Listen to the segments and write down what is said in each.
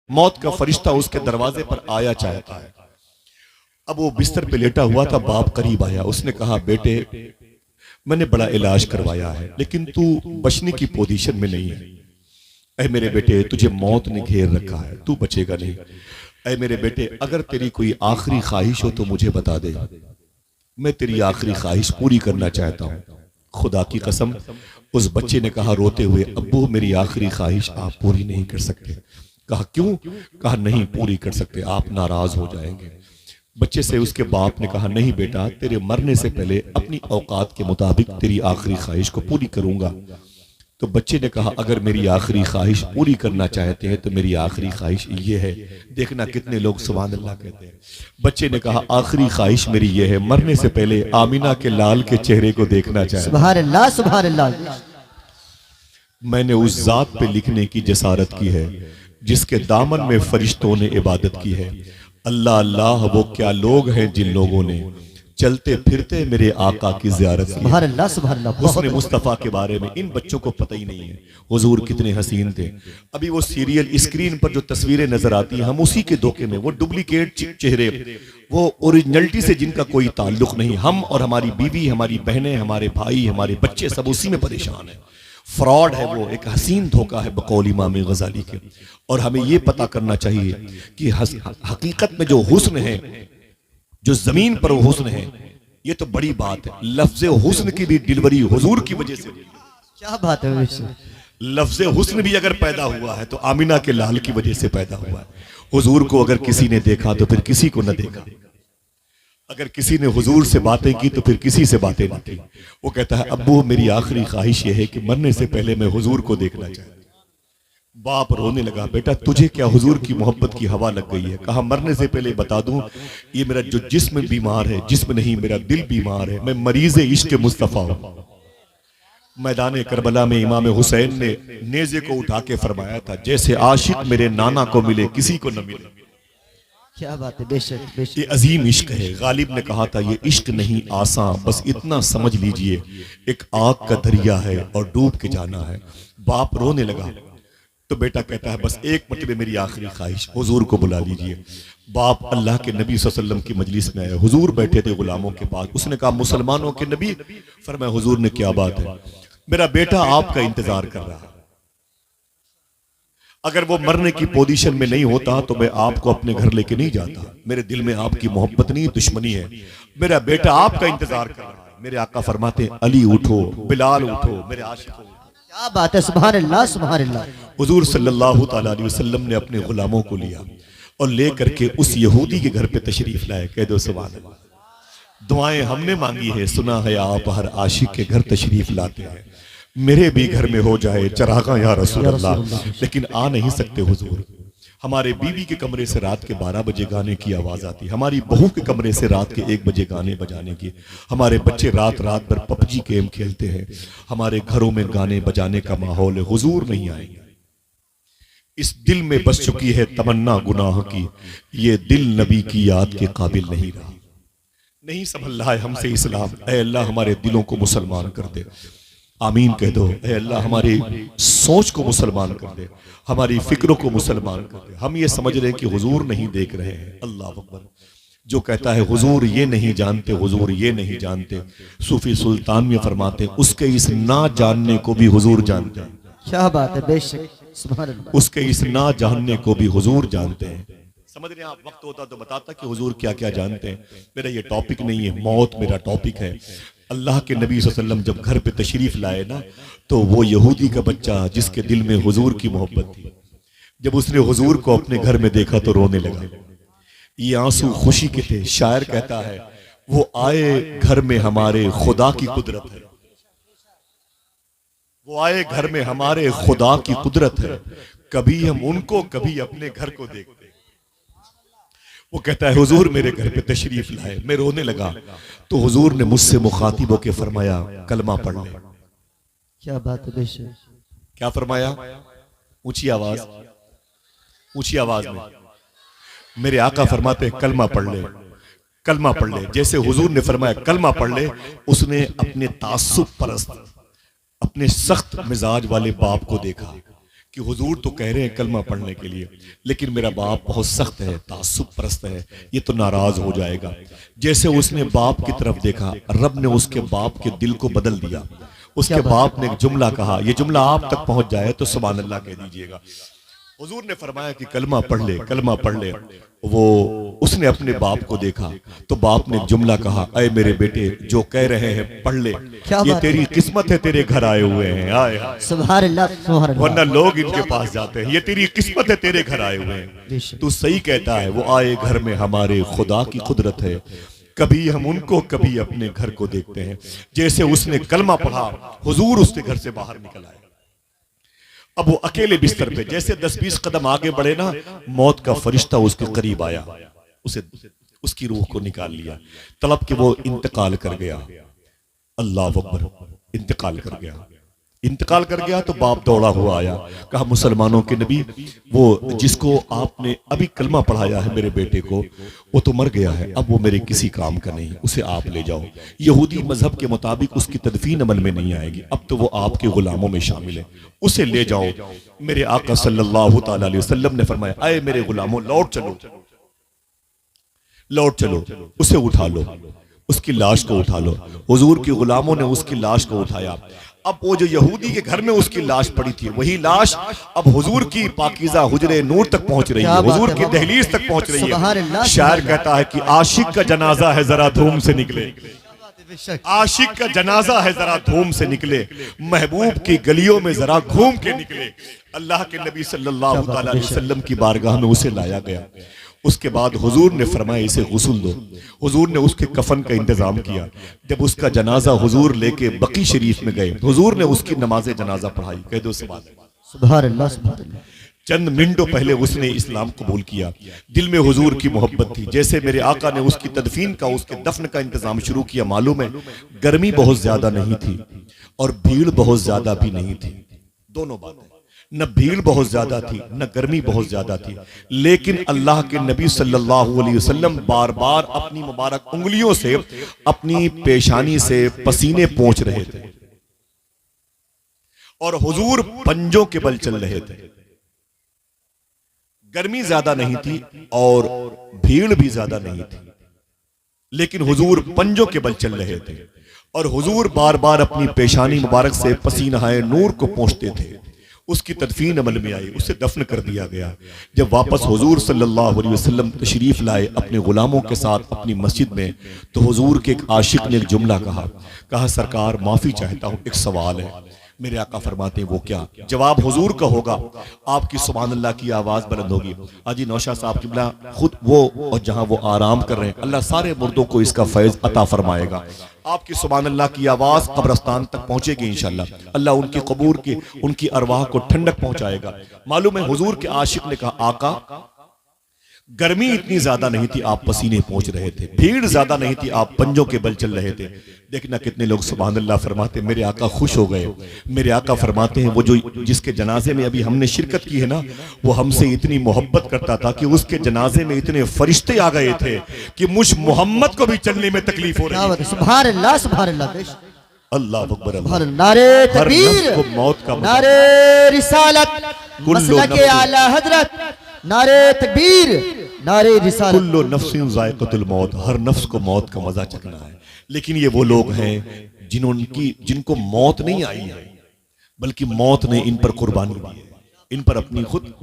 मौत का फरिश्ता उसके दरवाजे पर आया चाहता है। अब वो बिस्तर पे लेटा हुआ था, बाप करीब आया, उसने कहा बेटे मैंने बड़ा इलाज करवाया है लेकिन तू बचने की पोजीशन में नहीं है। ऐ मेरे बेटे तुझे मौत ने घेर रखा है, तू बचेगा नहीं। ऐ मेरे बेटे अगर तेरी कोई आखिरी ख्वाहिश हो तो मुझे बता दे, मैं तेरी आखिरी ख्वाहिश पूरी करना चाहता हूं। खुदा की कसम, उस बच्चे ने कहा रोते हुए, अब्बू मेरी आखिरी ख्वाहिश आप पूरी नहीं कर सकते। कहा क्यों? कहा नहीं पूरी कर सकते, आप नाराज हो जाएंगे। बच्चे से उसके बाप ने कहा नहीं बेटा, तेरे मरने से पहले अपनी औकात के मुताबिक तेरी आखिरी ख्वाहिश को पूरी करूंगा। तो बच्चे ने कहा अगर मेरी आखिरी ख्वाहिश पूरी करना चाहते हैं तो मेरी आखिरी ख्वाहिश ये है। देखना कितने लोग सुभान अल्लाह कहते हैं। बच्चे ने कहा आखिरी ख्वाहिश मेरी ये है, मरने से पहले आमिना के लाल के चेहरे को देखना चाहता हूं। सुभान अल्लाह, सुभान अल्लाह। मैंने उस जात पे लिखने की जसारत की है जिसके दामन में फरिश्तों ने इबादत की है। अल्लाह अल्लाह वो क्या लोग हैं जिन लोगों ने चलते फिरते मेरे आका की ज़ियारत की। सुभान अल्लाह, सुभान अल्लाह। हुस्न मुस्तफ़ा के बारे में इन बच्चों को पता ही नहीं है हुजूर कितने हसीन थे। अभी वो सीरियल स्क्रीन पर जो तस्वीरें नजर आती हैं हम उसी के धोखे में, वो डुप्लीकेट चेहरे, वो ओरिजिनलिटी से जिनका कोई ताल्लुक नहीं। हम और हमारी बीवी, हमारी बहनें, हमारे भाई, हमारे बच्चे सब उसी में परेशान है। फ्रॉड है वो, एक हसीन धोखा है बकौल इमाम गजाली के। और हमें ये पता करना चाहिए कि हकीकत में जो हुस्न है, जो जमीन पर हुस्न है, ये तो बड़ी बात है। लफ्ज हुस्न की भी डिलीवरी हुजूर की वजह से। क्या बात है। लफ्ज हुस्न भी अगर पैदा हुआ है तो आमिना के लाल की वजह से पैदा हुआ है। हुजूर को अगर किसी ने देखा तो फिर किसी को न देखा, अगर किसी ने हुजूर से बातें की तो फिर किसी से बातें न की। वो कहता है अब्बू मेरी आखिरी ख्वाहिश ये है कि मरने से पहले मैं हुजूर को देखना चाहता हूं। बाप रोने लगा, बेटा तुझे क्या हुजूर की मोहब्बत की हवा लग गई है? कहा मरने से पहले बता दूं, ये मेरा जो जिस्म बीमार है, जिस्म नहीं मेरा दिल बीमार है, मैं मरीज इश्क मुस्तफा हूं। मैदान करबला में इमाम हुसैन ने नेज़े को उठा के फरमाया था जैसे आशिक मेरे नाना को मिले किसी को न मिले। क्या बात है। बेशक बेशक, ये अजीम इश्क है। गालिब ने कहा था ये इश्क नहीं आसान, बस इतना समझ लीजिए एक आग का दरिया है और डूब के जाना है। बाप रोने लगा तो बेटा कहता है बस एक मरतबे मेरी आखिरी ख्वाहिश, हुजूर को बुला लीजिए। बाप अल्लाह के नबी सल्लल्लाहु अलैहि वसल्लम की मजलिस में आया, हुजूर बैठे थे गुलामों के पास। उसने कहा मुसलमानों के नबी। फरमाया हुजूर ने क्या बात है? मेरा बेटा आपका इंतजार कर रहा है। अगर वो मरने की पोजीशन में नहीं होता तो मैं आपको अपने घर लेके नहीं जाता। मेरे दिल में आपकी मोहब्बत नहीं दुश्मनी है। मेरा बेटा आपका इंतजार कर रहा है। मेरे आका फरमाते हैं अली उठो, बिलाल उठो, मेरे आशिकों। क्या बात है। सुभान अल्लाह, सुभान अल्लाह। हुजूर सल्लल्लाहु ताला अलैहि वसल्लम ने अपने गुलामों को लिया और लेकर के उस यहूदी के घर पे तशरीफ लाए। कह दो सुभान अल्लाह। दुआएं हमने मांगी है, सुना है आप हर आशिक के घर तशरीफ लाते हैं। मेरे भी घर में हो जाए चरागा या रसूल अल्लाह, लेकिन आ नहीं सकते हुजूर। हमारे बीवी के कमरे से रात के 12 बजे गाने की आवाज आती, हमारी बहू के कमरे से रात के 1 बजे गाने बजाने की। हमारे बच्चे रात रात भर पबजी गेम खेलते हैं। हमारे घरों में गाने बजाने का माहौल है, हुजूर नहीं आएंगे। इस दिल में बस चुकी है तमन्ना गुनाह की, ये दिल नबी की याद के काबिल नहीं रहा। नहीं संभल रहा है हमसे इस्लाम। ऐ अल्लाह हमारे दिलों को मुसलमान कर दे। आमीन कह दो। ऐ अल्लाह हमारी सोच को मुसलमान कर दे, हमारी फिक्रों को मुसलमान कर दे। हम ये समझ रहे हैं कि हुजूर नहीं देख रहे हैं। अल्लाह अकबर। जो कहता है हुजूर ये नहीं जानते, हुजूर ये नहीं जानते, सूफी सुल्तान में फरमाते उसके इस ना जानने को भी हुजूर जानते हैं। क्या बात है। बेशक सुभान अल्लाह। उसके इस ना जानने को भी हुजूर जानते हैं। समझ रहे हैं आप? वक्त होता तो बताता कि हुजूर क्या क्या जानते हैं। मेरा ये टॉपिक नहीं है, मौत मेरा टॉपिक है। अल्लाह के नबी सल्लल्लाहु अलैहि वसल्लम जब घर पे तशरीफ लाए ना, तो वो यहूदी का बच्चा जिसके दिल में हुजूर की मोहब्बत थी, जब उसने हुजूर को अपने घर में देखा तो रोने लगा। ये आंसू खुशी के थे। शायर कहता है वो आए घर में हमारे खुदा की कुदरत है, वो आए घर में हमारे खुदा की कुदरत है, कभी हम उनको कभी अपने घर को देखते। वो कहता है हुजूर मेरे घर पे तशरीफ लाए, मैं रोने लगा तो हुजूर ने मुझसे मुखातिब होके फरमाया कलमा पढ़ ले। क्या बात है। बेशक। क्या फरमाया? ऊंची आवाज, ऊंची आवाज में मेरे आका फरमाते कलमा पढ़ ले, कलमा पढ़ ले। जैसे हुजूर ने फरमाया कलमा पढ़ ले, उसने अपने तासुब परस्त, अपने सख्त मिजाज वाले बाप को देखा कि हुजूर तो कह रहे हैं कलमा पढ़ने के लिए, लेकिन मेरा बाप बहुत सख्त है, तासुब परस्त है, ये तो नाराज हो जाएगा। जैसे उसने बाप की तरफ देखा, रब ने उसके बाप के दिल को बदल दिया। उसके बाप ने एक जुमला कहा, ये जुमला आप तक पहुंच जाए तो सुभान अल्लाह कह दीजिएगा। हुजूर ने फरमाया कि कलमा पढ़ ले, कलमा पढ़ ले। वो उसने अपने बाप को देखा तो बाप ने जुमला कहा, अय मेरे बेटे, जो कह रहे हैं पढ़ ले, ये तेरी किस्मत है, तेरे घर आए हुए हैं। आए हाय सुभान अल्लाह सुभान अल्लाह। वरना लोग इनके पास जाते हैं। ये तेरी किस्मत है, तेरे घर आए हुए हैं। तू सही कहता है, वो आए घर में हमारे खुदा की कुदरत है। कभी हम उनको, कभी अपने घर को देखते हैं। जैसे उसने कलमा पढ़ा, हुजूर उसके घर से बाहर निकल आए। अब वो अकेले बिस्तर पे, जैसे 10-20 कदम आगे बढ़े ना, मौत का फरिश्ता उसके करीब आया, उसे उसकी रूह को निकाल लिया। तलब के वो इंतकाल कर गया। अल्लाह अकबर, इंतकाल कर गया। इंतकाल कर गया तो बाप दौड़ा हुआ आया, कहा मुसलमानों के नबी, वो जिसको आपने अभी कलमा पढ़ाया है मेरे बेटे को, वो तो मर गया है, अब वो मेरे किसी काम का नहीं, उसे आप ले जाओ। यहूदी मजहब के मुताबिक उसकी तदफीन अमल में नहीं आएगी, अब तो वो आपके गुलामों में शामिल है, उसे ले जाओ। मेरे आका सल्लल्लाहु ताला अलैहि वसल्लम ने फरमाया, अय मेरे गुलामों, लौट चलो, लौट चलो, उसे उठा लो, उसकी लाश को उठा लो। हुजूर के गुलामों ने उसकी लाश को उठाया। अब वो जो यहूदी के घर में उसकी लाश पड़ी थी, वही लाश अब हुजूर की पाकीज़ा हुजरे नूर तक पहुंच रही है, हुजूर की दहलीज तक पहुंच रही है। शायर कहता है कि आशिक का जनाजा है, जरा धूम से निकले, आशिक का जनाजा है, जरा धूम से निकले, महबूब की गलियों में जरा घूम के निकले। अल्लाह के नबी सल्लल्लाहु अलैहि वसल्लम की बारगाह में उसे लाया गया। उसके बाद हुजूर ने फरमाया, इसे गुस्ल दो। हुजूर ने उसके कफन का इंतजाम किया। जब उसका जनाजा हुजूर लेके बकी शरीफ में गए, हुजूर ने उसकी नमाज जनाजा पढ़ाई। कह दो सुभान अल्लाह सुभान अल्लाह। चंद मिनटों पहले उसने इस्लाम कबूल किया। दिल में हुजूर की मोहब्बत थी। जैसे मेरे आका ने उसकी तदफीन का, उसके दफन का इंतजाम शुरू किया, मालूम है गर्मी बहुत ज्यादा नहीं थी और भीड़ बहुत ज्यादा भी नहीं थी। दोनों बातें, न भीड़ बहुत ज्यादा थी न गर्मी बहुत ज्यादा थी, लेकिन अल्लाह के नबी सल्लल्लाहु अलैहि वसल्लम बार बार अपनी मुबारक उंगलियों से अपनी पेशानी से पसीने पोंछ रहे थे और हुजूर पंजों के बल चल रहे थे। गर्मी ज्यादा नहीं थी और भीड़ भी ज्यादा नहीं थी, लेकिन हुजूर पंजों के बल चल रहे थे और हुजूर बार बार अपनी पेशानी मुबारक से पसीना नूर को पोंछते थे। उसकी तदफीन अमल में आई, उसे दफन कर दिया गया। जब वापस हुजूर सल्लल्लाहु अलैहि वसल्लम तशरीफ लाए अपने गुलामों के साथ अपनी मस्जिद में, तो हुजूर के एक आशिक ने एक जुमला कहा सरकार माफी चाहता हूं, एक सवाल है। मेरे आका फरमाते हैं वो क्या? जवाब हुजूर का होगा, आपकी सुभान अल्लाह की आवाज बुलंद होगी। हाजी नौशाद साहब किबला खुद वो और जहां वो आराम कर रहे हैं, अल्लाह सारे मुर्दों को इसका फैज अता फरमाएगा। आपकी सुभान अल्लाह की आवाज कब्रस्तान तक पहुंचेगी इंशाअल्लाह। अल्लाह उनकी कबूर की, उनकी अरवाह को ठंडक पहुंचाएगा। मालूम है हुजूर के आशिक ने कहा आका गर्मी इतनी ज्यादा नहीं थी, आप पसीने पहुंच रहे थे, भीड़ ज्यादा नहीं थी, आप पंजों के बल चल रहे थे। देखना कितने लोग सुभान अल्लाह फरमाते, मेरे आका खुश हो गए। मेरे आका फरमाते हैं वो जो जिसके जनाजे में अभी हमने शिरकत की है ना, वो हमसे इतनी मोहब्बत करता था कि उसके जनाजे में इतने फरिश्ते आ गए थे कि मुझ मोहम्मद को भी चलने में तकलीफ हो रही है। सुभान अल्लाह सुभान अल्लाह। अल्लाह अकबर। नारे तकबीर, मौत का नारे रिसालत, मसलके आला हजरत, नारे तकबीर, नारे रिसालत। कुल्लु नफ्सिन ज़ाइक़तुल मौत, हर नफ्स को मौत का मजा चखना है। लेकिन ये वो लोग हैं जिनको मौत नहीं आई है, बल्कि मौत ने इन पर कुर्बानी दी है, इन पर अपनी खुद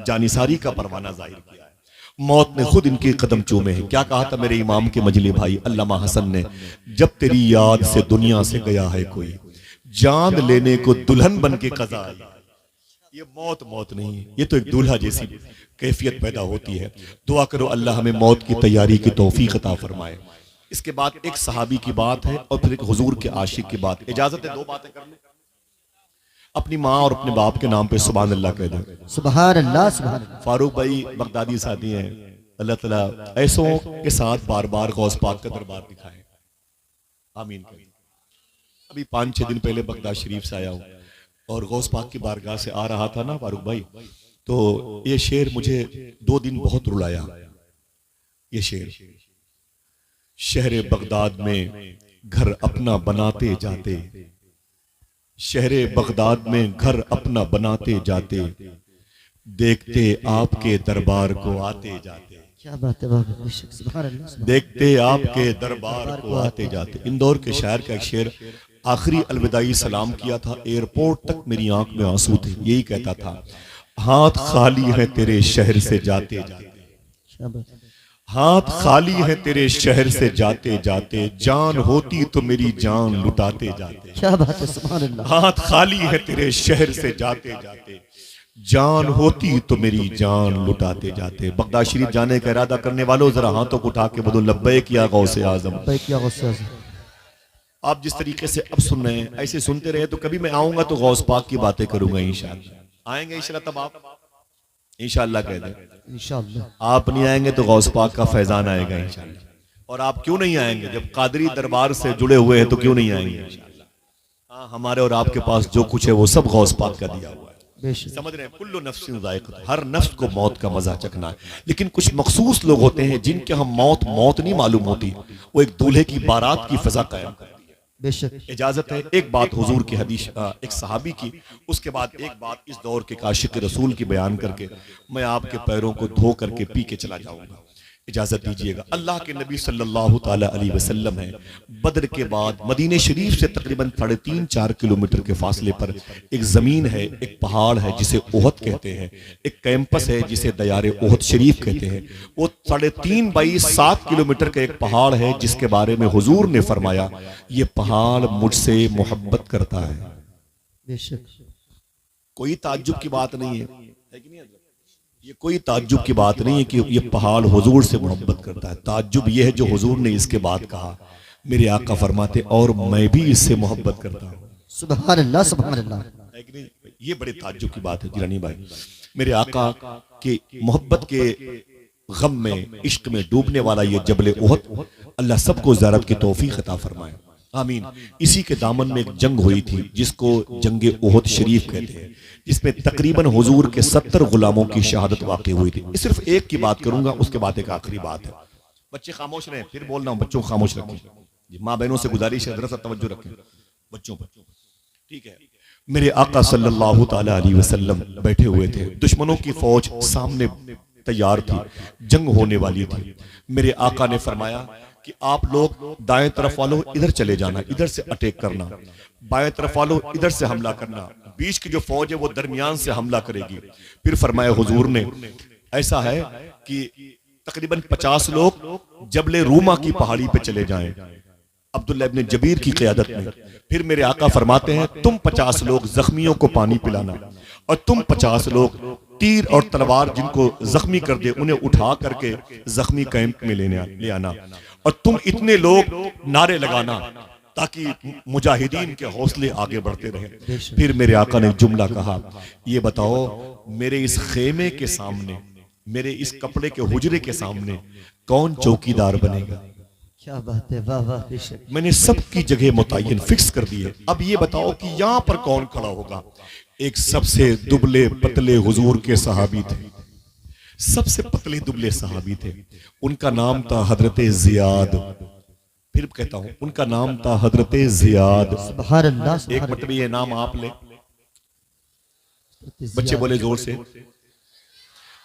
जानिसारी का परवाना जाहिर किया है। मौत ने खुद इनके कदम चूमे हैं। क्या कहा था मेरे इमाम के मजली भाई अल्लामा हसन ने, जब तेरी याद से दुनिया से गया है कोई, जान लेने को दुल्हन बन के कज़ा आई। ये मौत नहीं है, ये तो एक दूल्हा जैसी कैफियत पैदा होती है। दुआ करो अल्लाह हमें मौत की तैयारी की तौफीक अता फरमाए। इसके बाद एक सहाबी की बात है और फिर एक हुजूर के आशिक की बात। इजाजत है दो बातें करने? अपनी माँ और अपने बाप के नाम पे सुभान अल्लाह कह दो। सुभान अल्लाह सुभान अल्लाह। फारूक भाई बगदादी साथी हैं, अल्लाह ताला ऐसों के साथ बार बार गौस पाक का दरबार दिखाए, आमीन। अभी 5-6 दिन पहले बगदाद शरीफ से आया हूँ और गौस पाक की बारगाह से आ रहा था ना फारूक भाई, तो ये शेर मुझे 2 दिन बहुत रुलाया। ये शेर, शहर बगदाद में घर अपना बनाते जाते, शहरे बगदाद में घर अपना बनाते जाते, देखते आपके दरबार को आते जाते। क्या बात है बाबा, बेशक सुभान अल्लाह, सुभान देखते आपके दरबार को आते जाते। इंदौर के शायर का एक शेर, आखिरी अलविदाई सलाम किया था, एयरपोर्ट तक मेरी आंख में आंसू थे, यही कहता था, हाथ खाली है तेरे शहर से जाते जाते, क्या बात है। हाथ खाली है तेरे शहर से जाते जाते, जान होती तो मेरी जान लुटाते जाते। क्या बात है सुभान अल्लाह। हाथ खाली है तेरे शहर से जाते जाते, जान होती तो मेरी जान लुटाते जाते। बगदाद शरीफ जाने का इरादा करने वालों जरा हाथों को उठा के बोलो लब्बैक या गौसे आजम। क्या गुस्सा है। आप जिस तरीके से अब सुन रहे हैं ऐसे सुनते रहे तो कभी मैं आऊंगा तो गौस पाक की बातें करूंगा इंशाअल्लाह। आएंगे इंशाअल्लाह, तब आप इंशाअल्लाह कह दें। इंशाअल्लाह आप नहीं आएंगे तो गौस पाक का फैजान आएगा इंशाअल्लाह। और आप क्यों नहीं आएंगे, जब कादरी दरबार से जुड़े हुए हैं तो क्यों नहीं आएंगे इंशाअल्लाह। हाँ, हमारे और आपके पास जो कुछ है वो सब गौस पाक का दिया हुआ है। बेशक। समझ रहे हैं, कुल्लु नफ्सिन ज़ाइक़त, हर नफ्स को मौत का मजा चखना है। लेकिन कुछ मखसूस लोग होते हैं जिनके हम मौत नहीं मालूम होती, वो एक दूल्हे की बारात की फजा कायम करती है। बेशक। इजाजत है एक बात हुजूर की हदीस, एक सहाबी की, उसके बाद एक बात इस दौर के काशिक रसूल की बयान करके मैं आपके पैरों को धो करके पी के चला जाऊंगा। इजाजत दीजिएगा। अल्लाह के नबी सल्लल्लाहु ताला अलैहि वसल्लम है, बद्र के बाद मदीने शरीफ से तकरीबन 3.5-4 किलोमीटर के फासले पर एक जमीन है, एक पहाड़ है जिसे ओहद कहते हैं, एक कैंपस है जिसे दयारे ओहद शरीफ कहते हैं। वो 3.5 बाई 7 किलोमीटर का एक पहाड़ है जिसके बारे में हुजूर ने फरमाया, ये पहाड़ मुझसे मोहब्बत करता है। बेशक। कोई ताज्जुब की बात नहीं है कि नहीं? ये कोई ताज्जुब की बात नहीं है कि ये पहाड़ हुजूर से मोहब्बत करता है। ताज्जुब ये है जो हुजूर ने इसके बाद कहा। मेरे आका फरमाते और मैं भी इससे मोहब्बत करता हूँ। सुभान अल्लाह, सुभान अल्लाह। है कि नहीं? ये बड़े ताज्जुब की बात है जिलानी भाई। मेरे आका के मोहब्बत के गम में, इश्क में डूबने वाला ये जबल ओहद, अल्लाह सबको ज़ियारत की तौफीक अता फरमाए, आमीन। इसी के दामन में एक जंग हुई थी जिसको जंगे ओहद शरीफ कहते हैं, जिसमें तकरीबन हुजूर के 70 गुलामों की शहादत वाक़ई हुई थी। सिर्फ एक की बात करूंगा, उसके बाद एक आखिरी बात है। बच्चे खामोश रहे, फिर बोल रहा हूं, बच्चों को खामोश रखें। माँ बहनों से गुजारिश है, जरा सा तवज्जो रखें बच्चों पर, ठीक है। मेरे आका सल्लल्लाहु ताला अलैहि वसल्लम बैठे हुए थे, दुश्मनों की फौज सामने तैयार थी, जंग होने वाली थी। मेरे आका ने फरमाया कि आप लोग दाएं तरफ वालों इधर चले जाना, इधर से अटैक करना, बाएं तरफ वालों इधर से हमला करना, बीच की जो फौज है वो दरमियान से हमला करेगी। फिर फरमाया हुजूर ने, ऐसा है कि तकरीबन 50 लोग जबले रूमा की पहाड़ी पे चले जाएं, अब्दुल्ला इब्न जबीर की क़यादत में। फिर मेरे आका फरमाते हैं, तुम 50 लोग जख्मियों को पानी पिलाना, और तुम 50 लोग तीर और तलवार जिनको जख्मी कर दे उन्हें उठा करके जख्मी कैंप में ले आना, और तुम इतने लोग नारे लगाना ताकि मुजाहिदीन के हौसले आगे बढ़ते रहे। फिर मेरे आका ने जुमला कहा, ये बताओ मेरे इस खेमे के सामने, मेरे इस कपड़े के हुजरे के सामने कौन चौकीदार बनेगा? क्या बात है, वाह वाह। बेशक। मैंने सबकी जगह मुतय्यन फिक्स कर दी है। अब ये बताओ कि यहां पर कौन खड़ा होगा? एक सबसे दुबले पतले हुजूर के सहाबी थे, सबसे पतले दुबले सहाबी थे, उनका नाम था हजरत जियाद। फिर कहता हूं, उनका नाम था हजरत जियाद। सुभान अल्लाह, एक सुभान मतलब ये नाम आप ले, अल्लाह। बच्चे बोले जोर से,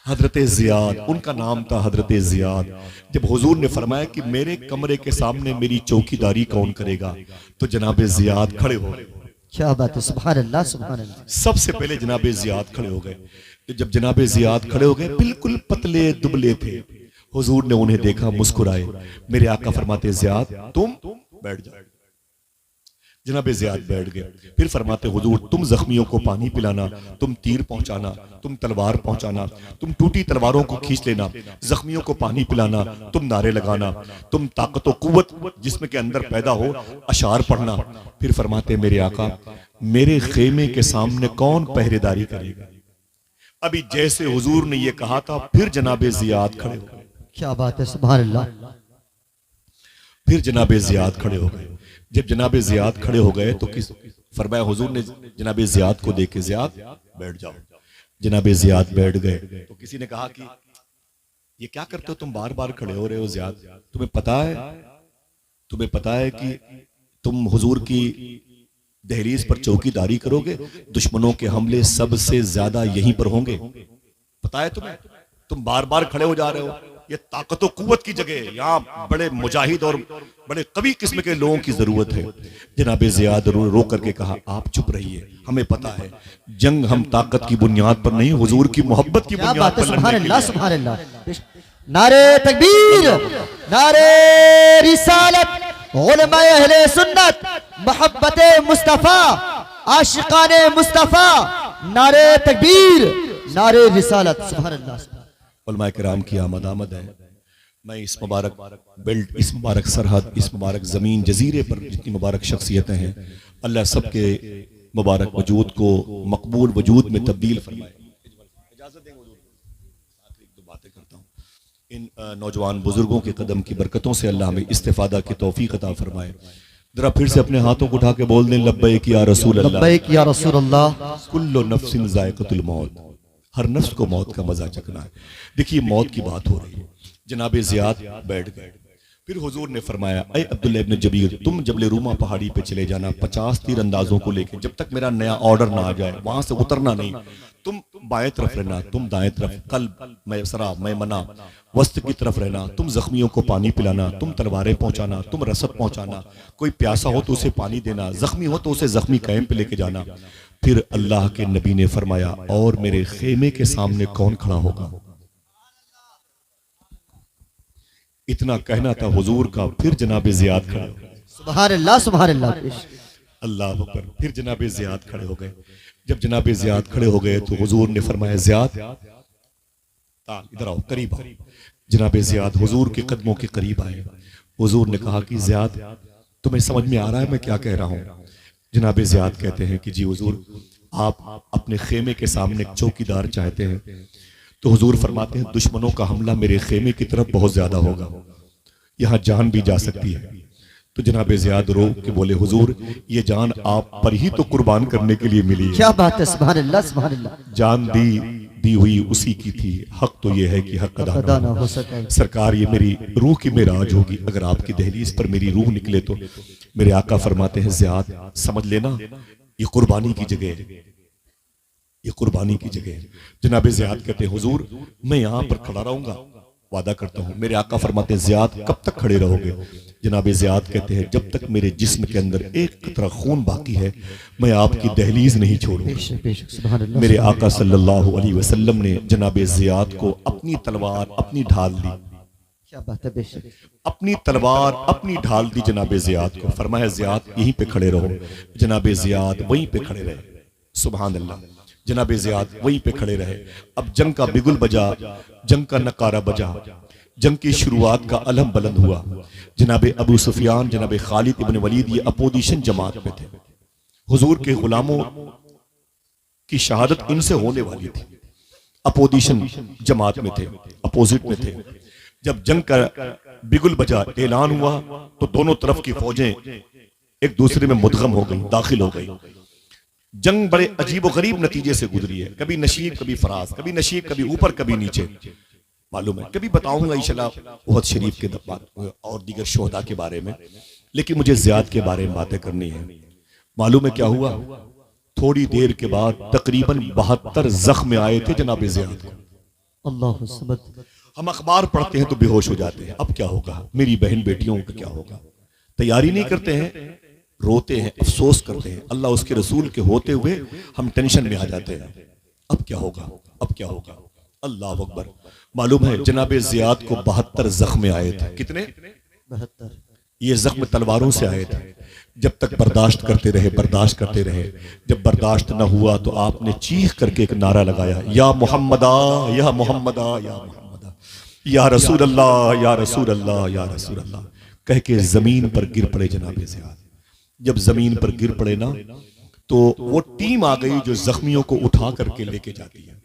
हजरत जियाद, उनका नाम था हजरत जियाद। जब हुजूर ने फरमाया कि मेरे कमरे के सामने मेरी चौकीदारी कौन करेगा, तो जनाब जियाद खड़े हो गए। क्या बात है, सुभान अल्लाह, सुभान अल्लाह। सबसे पहले जनाब जियाद खड़े हो गए। जब जनाब जियाद खड़े हो गए, बिल्कुल पतले दुबले थे, हुजूर ने उन्हें देखा, मुस्कुराए। मेरे आका फरमाते, जियाद तुम बैठ जाओ। जनाब जियाद बैठ गए। फिर फरमाते, हुजूर तुम जख्मियों को पानी पिलाना, तुम तीर पहुंचाना, तुम तलवार पहुंचाना, तुम टूटी तलवारों को खींच लेना, जख्मियों को पानी पिलाना, तुम नारे लगाना, तुम ताकत और कुव्वत जिस्म के अंदर पैदा हो अशार पढ़ना। फिर फरमाते, मेरे आका मेरे खेमे के सामने कौन पहरेदारी करेगा? अभी जैसे हुजूर ने ये कहा था, फिर जनाब जियाद खड़े हो गए। क्या बात है, सुभान अल्लाह। फिर जनाब जियाद खड़े हो गए। जब जनाब जियाद खड़े हो गए तो किस फरमाया, हुजूर ने जनाब जियाद को देखे, जियाद बैठ जाओ। जनाब जियाद बैठ गए तो किसी ने कहा कि ये क्या करते हो, तुम बार बार खड़े हो रहे हो जियाद, तुम्हें पता है कि तुम हुजूर की दहलीज पर चौकीदारी करोगे, दुश्मनों के हमले सबसे ज्यादा यहीं पर होंगे। पता है तुम्हें? तुम बार बार खड़े हो जा रहे हो, ये ताकत कुव्वत की जगह है। यहाँ बड़े मुजाहिद और बड़े कवि किस्म के लोगों की जरूरत है। जनाब ज़ियाद रो करके कहा, आप चुप रहिए, हमें पता है जंग हम ताकत की बुनियाद पर नहीं, हुजूर की मोहब्बत की क्या बुनियाद बात है, पर लड़ने सुभान के अल्लाह लिए। सुभान अल्लाह। नारे तकबीर, नारे रिसालत, उलमाए अहले सुन्नत, मोहब्बते मुस्तफा, आशिकाने मुस्तफा, नारे तकबीर, नारे रिसालत, सुभान अल्लाह। उलमाए किराम की आमद है। मैं इस मुबारक बेल्ट, इस मुबारक सरहद, इस मुबारक ज़मीन जजीरे पर जितनी मुबारक शख्सियतें हैं, अल्लाह सबके मुबारक वजूद को मकबूल वजूद में तब्दील फरमाए। इजाज़त दें हुजूर, आखिरी दो बातें करता हूँ। इन नौजवान बुजुर्गों के कदम की बरकतों से अल्लाह हमें इस्तिफादा की तौफीक अता फरमाए। जरा फिर से अपने हाथों को उठा के बोल दें, लब्बैक या रसूल अल्लाह, लब्बैक या रसूल अल्लाह। कुल्लु नफ्सिन ज़ायक़तुल मौत, हर नफ्स को मौत का मजा चखना है। देखिए मौत की बात हो रही है। जनाब ज़ियाद बैठ गए, फिर हुजूर ने फरमाया, ऐ अब्दुल्लाह इब्न जबीर, तुम जबले रूमा पहाड़ी पे चले जाना 50 तीरंदाजों को लेकर, जब तक मेरा नया ऑर्डर ना आ जाए वहां से उतरना नहीं। तुम बाएं तरफ रहना, तुम दाएं तरफ, कल्ब मैसरा मैमना वस्त की तरफ रहना। तुम जख्मियों को पानी पिलाना, तुम तलवारें पहुंचाना, तुम रसद पहुंचाना। कोई प्यासा हो तो उसे पानी देना, जख्मी हो तो उसे जख्मी कैंप पे लेके जाना। फिर अल्लाह के नबी ने फरमाया, और मेरे खेमे के सामने कौन खड़ा होगा? इतना कहना था हुजूर का, फिर जनाब ज़ियाद खड़े हो गए। सुभान अल्लाह सुभान अल्लाह। अल्लाह अकबर। फिर जनाब ज़ियाद खड़े हो गए। जब जनाब ज़ियाद खड़े हो गए तो हुजूर ने फरमाया, ज़ियाद इधर आओ, करीब आओ। जनाब ज़ियाद हुजूर के कदमों के करीब आए। हुजूर ने कहा कि ज़ियाद, तुम्हें समझ में आ रहा है मैं क्या कह रहा हूं? जनाब ज़ियाद कहते हैं कि जी हुजूर, आप अपने खेमे के सामने एक चौकीदार चाहते हैं। तो हुजूर फरमाते हैं, दुश्मनों का हमला मेरे खेमे की तरफ बहुत ज्यादा होगा, यहाँ जान भी जा सकती है। तो जनाब ज़ियाद रो के बोले, हुजूर ये जान आप पर ही तो कुर्बान करने के लिए मिली है। क्या बात है, सुभान अल्लाह सुभान अल्लाह। जान दी हुई उसी की थी, हक तो ये है कि हक अदा ना हो सके। सरकार, ये मेरी रूह की मेराज होगी। अगर आपकी दहलीज पर मेरी रूह निकले तो मेरे आका फरमाते हैं, ज़ियाद समझ लेना ये कुर्बानी की जगह है, ये कुर्बानी की जगह है। जनाब ज़ियाद कहते हैं, हुजूर मैं यहाँ पर खड़ा रहूंगा, वादा करता हूँ। मेरे आका फरमाते हैं, ज़ियाद कब तक खड़े रहोगे? जनाब ज़ियाद कहते हैं, जब तक मेरे जिस्म के अंदर एक कतरा खून बाकी है मैं आपकी दहलीज नहीं छोड़ूंगा। मेरे आका सल्लल्लाहु अलैहि वसल्लम ने जनाब ज़ियाद को अपनी तलवार अपनी ढाल दी। क्या बात है, बेशक अपनी तलवार अपनी ढाल दी जनाब ज़ियाद को। फरमाया, ज़ियाद यहीं पे खड़े रहो। जनाब ज़ियाद वहीं पे खड़े रहे। सुभान अल्लाह। जनाब ज़ियाद वहीं पे खड़े रहे। अब जंग का बिगुल बजा, जंग का नकारा बजा, जंग की शुरुआत का अलम बुलंद हुआ। जनाब अबू सुफियान, जनाब खालिद इब्न वलीद ये अपोजिशन जमात में थे। हुजूर के गुलामों की शहादत इनसे होने वाली थी। अपोजिशन जमात में थे, अपोजिट में थे। जब जंग का बिगुल बजा, ऐलान हुआ, तो दोनों तरफ की फौजें एक दूसरे में मुदगम हो गई, दाखिल हो गई। जंग बड़े अजीब गरीब नतीजे से गुजरी है। कभी नशीब कभी फराज, कभी नशीब कभी ऊपर कभी नीचे। मालूम है, कभी बताऊंगा इंशाल्लाह उहद शरीफ के और दीगर शोहदा के बारे में, लेकिन मुझे ज़ियाद के बारे में बातें करनी है। मालूम है क्या हुआ? थोड़ी देर के बाद तकरीबन 72 जख्म आए थे जनाब ज़ियाद को। अल्लाह समद। हम अखबार पढ़ते हैं तो बेहोश हो जाते हैं। अब क्या होगा, मेरी बहन बेटियों का क्या होगा? तैयारी नहीं करते हैं, रोते हैं, अफसोस करते हैं। अल्लाह उसके रसूल के होते हुए हम टेंशन में आ जाते हैं। अब क्या होगा, अब क्या होगा? अल्लाह अकबर। मालूम है जनाब ज़ियाद को 72 जख्म आए थे। कितने? 72। ये जख्म तलवारों से आए थे। जब तक बर्दाश्त करते रहे, बर्दाश्त करते रहे। जब बर्दाश्त न हुआ तो आपने चीख करके एक नारा लगाया, या मोहम्मदा या मोहम्मदा या मोहम्मदा, या रसूल अल्लाह या रसूल अल्लाह या रसूल अल्लाह, कह के जमीन पर गिर पड़े जनाब ज़ियाद। जब जमीन पर गिर पड़े ना, तो वो टीम आ गई जो जख्मियों को उठा करके लेके जाती है।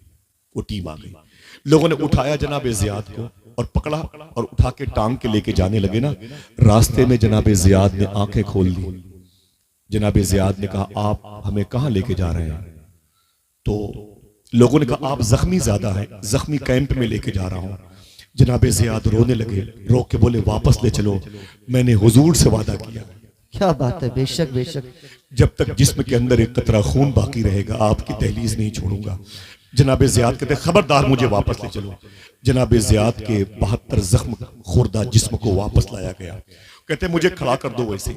वो टीम आ गई, लोगों ने उठाया जनाब ज़ियाद को और पकड़ा और उठा के टांग के लेके जाने लगे ना। रास्ते में जनाब ज़ियाद ने आंखें खोल दी। जनाब ज़ियाद ने कहा, आप हमें कहां लेके जा रहे हैं? तो लोगों ने कहा, आप जख्मी ज्यादा हैं, जख्मी कैंप में लेके जा रहा हूं। जनाब ज़ियाद रोने लगे, रो के बोले, वापस ले चलो, मैंने हुजूर से वादा किया, क्या बात है, बेशक बेशक। जब तक जिस्म के अंदर एक कतरा खून बाकी रहेगा आपकी दहलीज नहीं छोड़ूंगा। जनाब ज़ियाद कहते खबरदार मुझे वापस ले चलो। जनाब ज़ियाद के 72 जख्म खुर्दा जिस्म को वापस लाया गया। कहते मुझे खड़ा कर दो। वैसे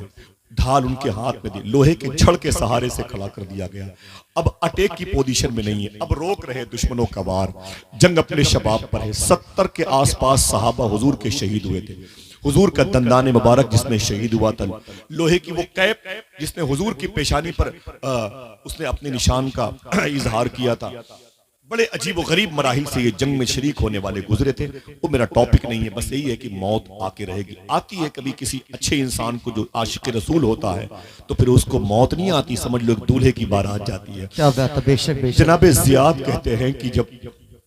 ढाल उनके हाथ में दी, लोहे के छड़ के सहारे से खड़ा कर दिया गया। अब अटैक की पोजीशन में नहीं है, अब रोक रहे दुश्मनों का वार। जंग अपने शबाब पर है। 70 के आसपास सहाबा हुजूर के शहीद हुए थे। हुजूर का दंदान मुबारक जिसमें शहीद हुआ था, लोहे की वो कैप जिसने हुजूर की पेशानी पर उसने अपने निशान का इजहार किया था। बड़े अजीब व गरीब मराहिल से ये जंग में शरीक होने वाले गुजरे थे। वो मेरा टॉपिक नहीं है, बस यही है कि मौत आके रहेगी। आती है कभी किसी अच्छे इंसान को जो आशिक रसूल होता है, तो फिर उसको मौत नहीं आती, समझ लो दूल्हे की बारात जाती है। क्या बात है, बेशक बेशक। जनाब ज़ियाद कहते हैं कि जब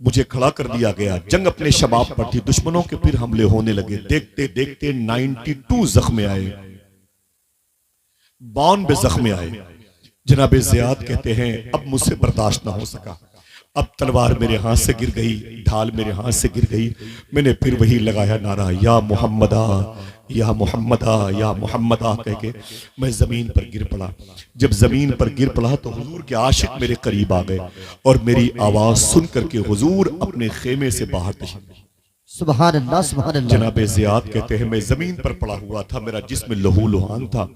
मुझे खड़ा कर दिया गया, जंग अपने शबाब पर थी, दुश्मनों के फिर हमले होने लगे। देखते देखते 92 जख्म आए, 92 जख्म आए। जनाब ज़ियाद कहते हैं अब मुझसे बर्दाश्त ना हो सका। अब तलवार मेरे हाथ से गिर गई, ढाल मेरे हाथ से गिर गई। मैंने फिर वही लगाया नारा, या मोहम्मदा या मोहम्मदा या मोहम्मदा कह के मैं जमीन पर गिर पड़ा। जब जमीन पर गिर पड़ा तो हुजूर के आशिक मेरे करीब आ गए और मेरी आवाज सुन करके हुजूर अपने खेमे से बाहर तशरीफ। सुभान अल्लाह, सुभान अल्लाह। जनाब ज़ियाद कहते हैं मैं जमीन पर पड़ा हुआ था, मेरा जिस्म लहू लुहान था।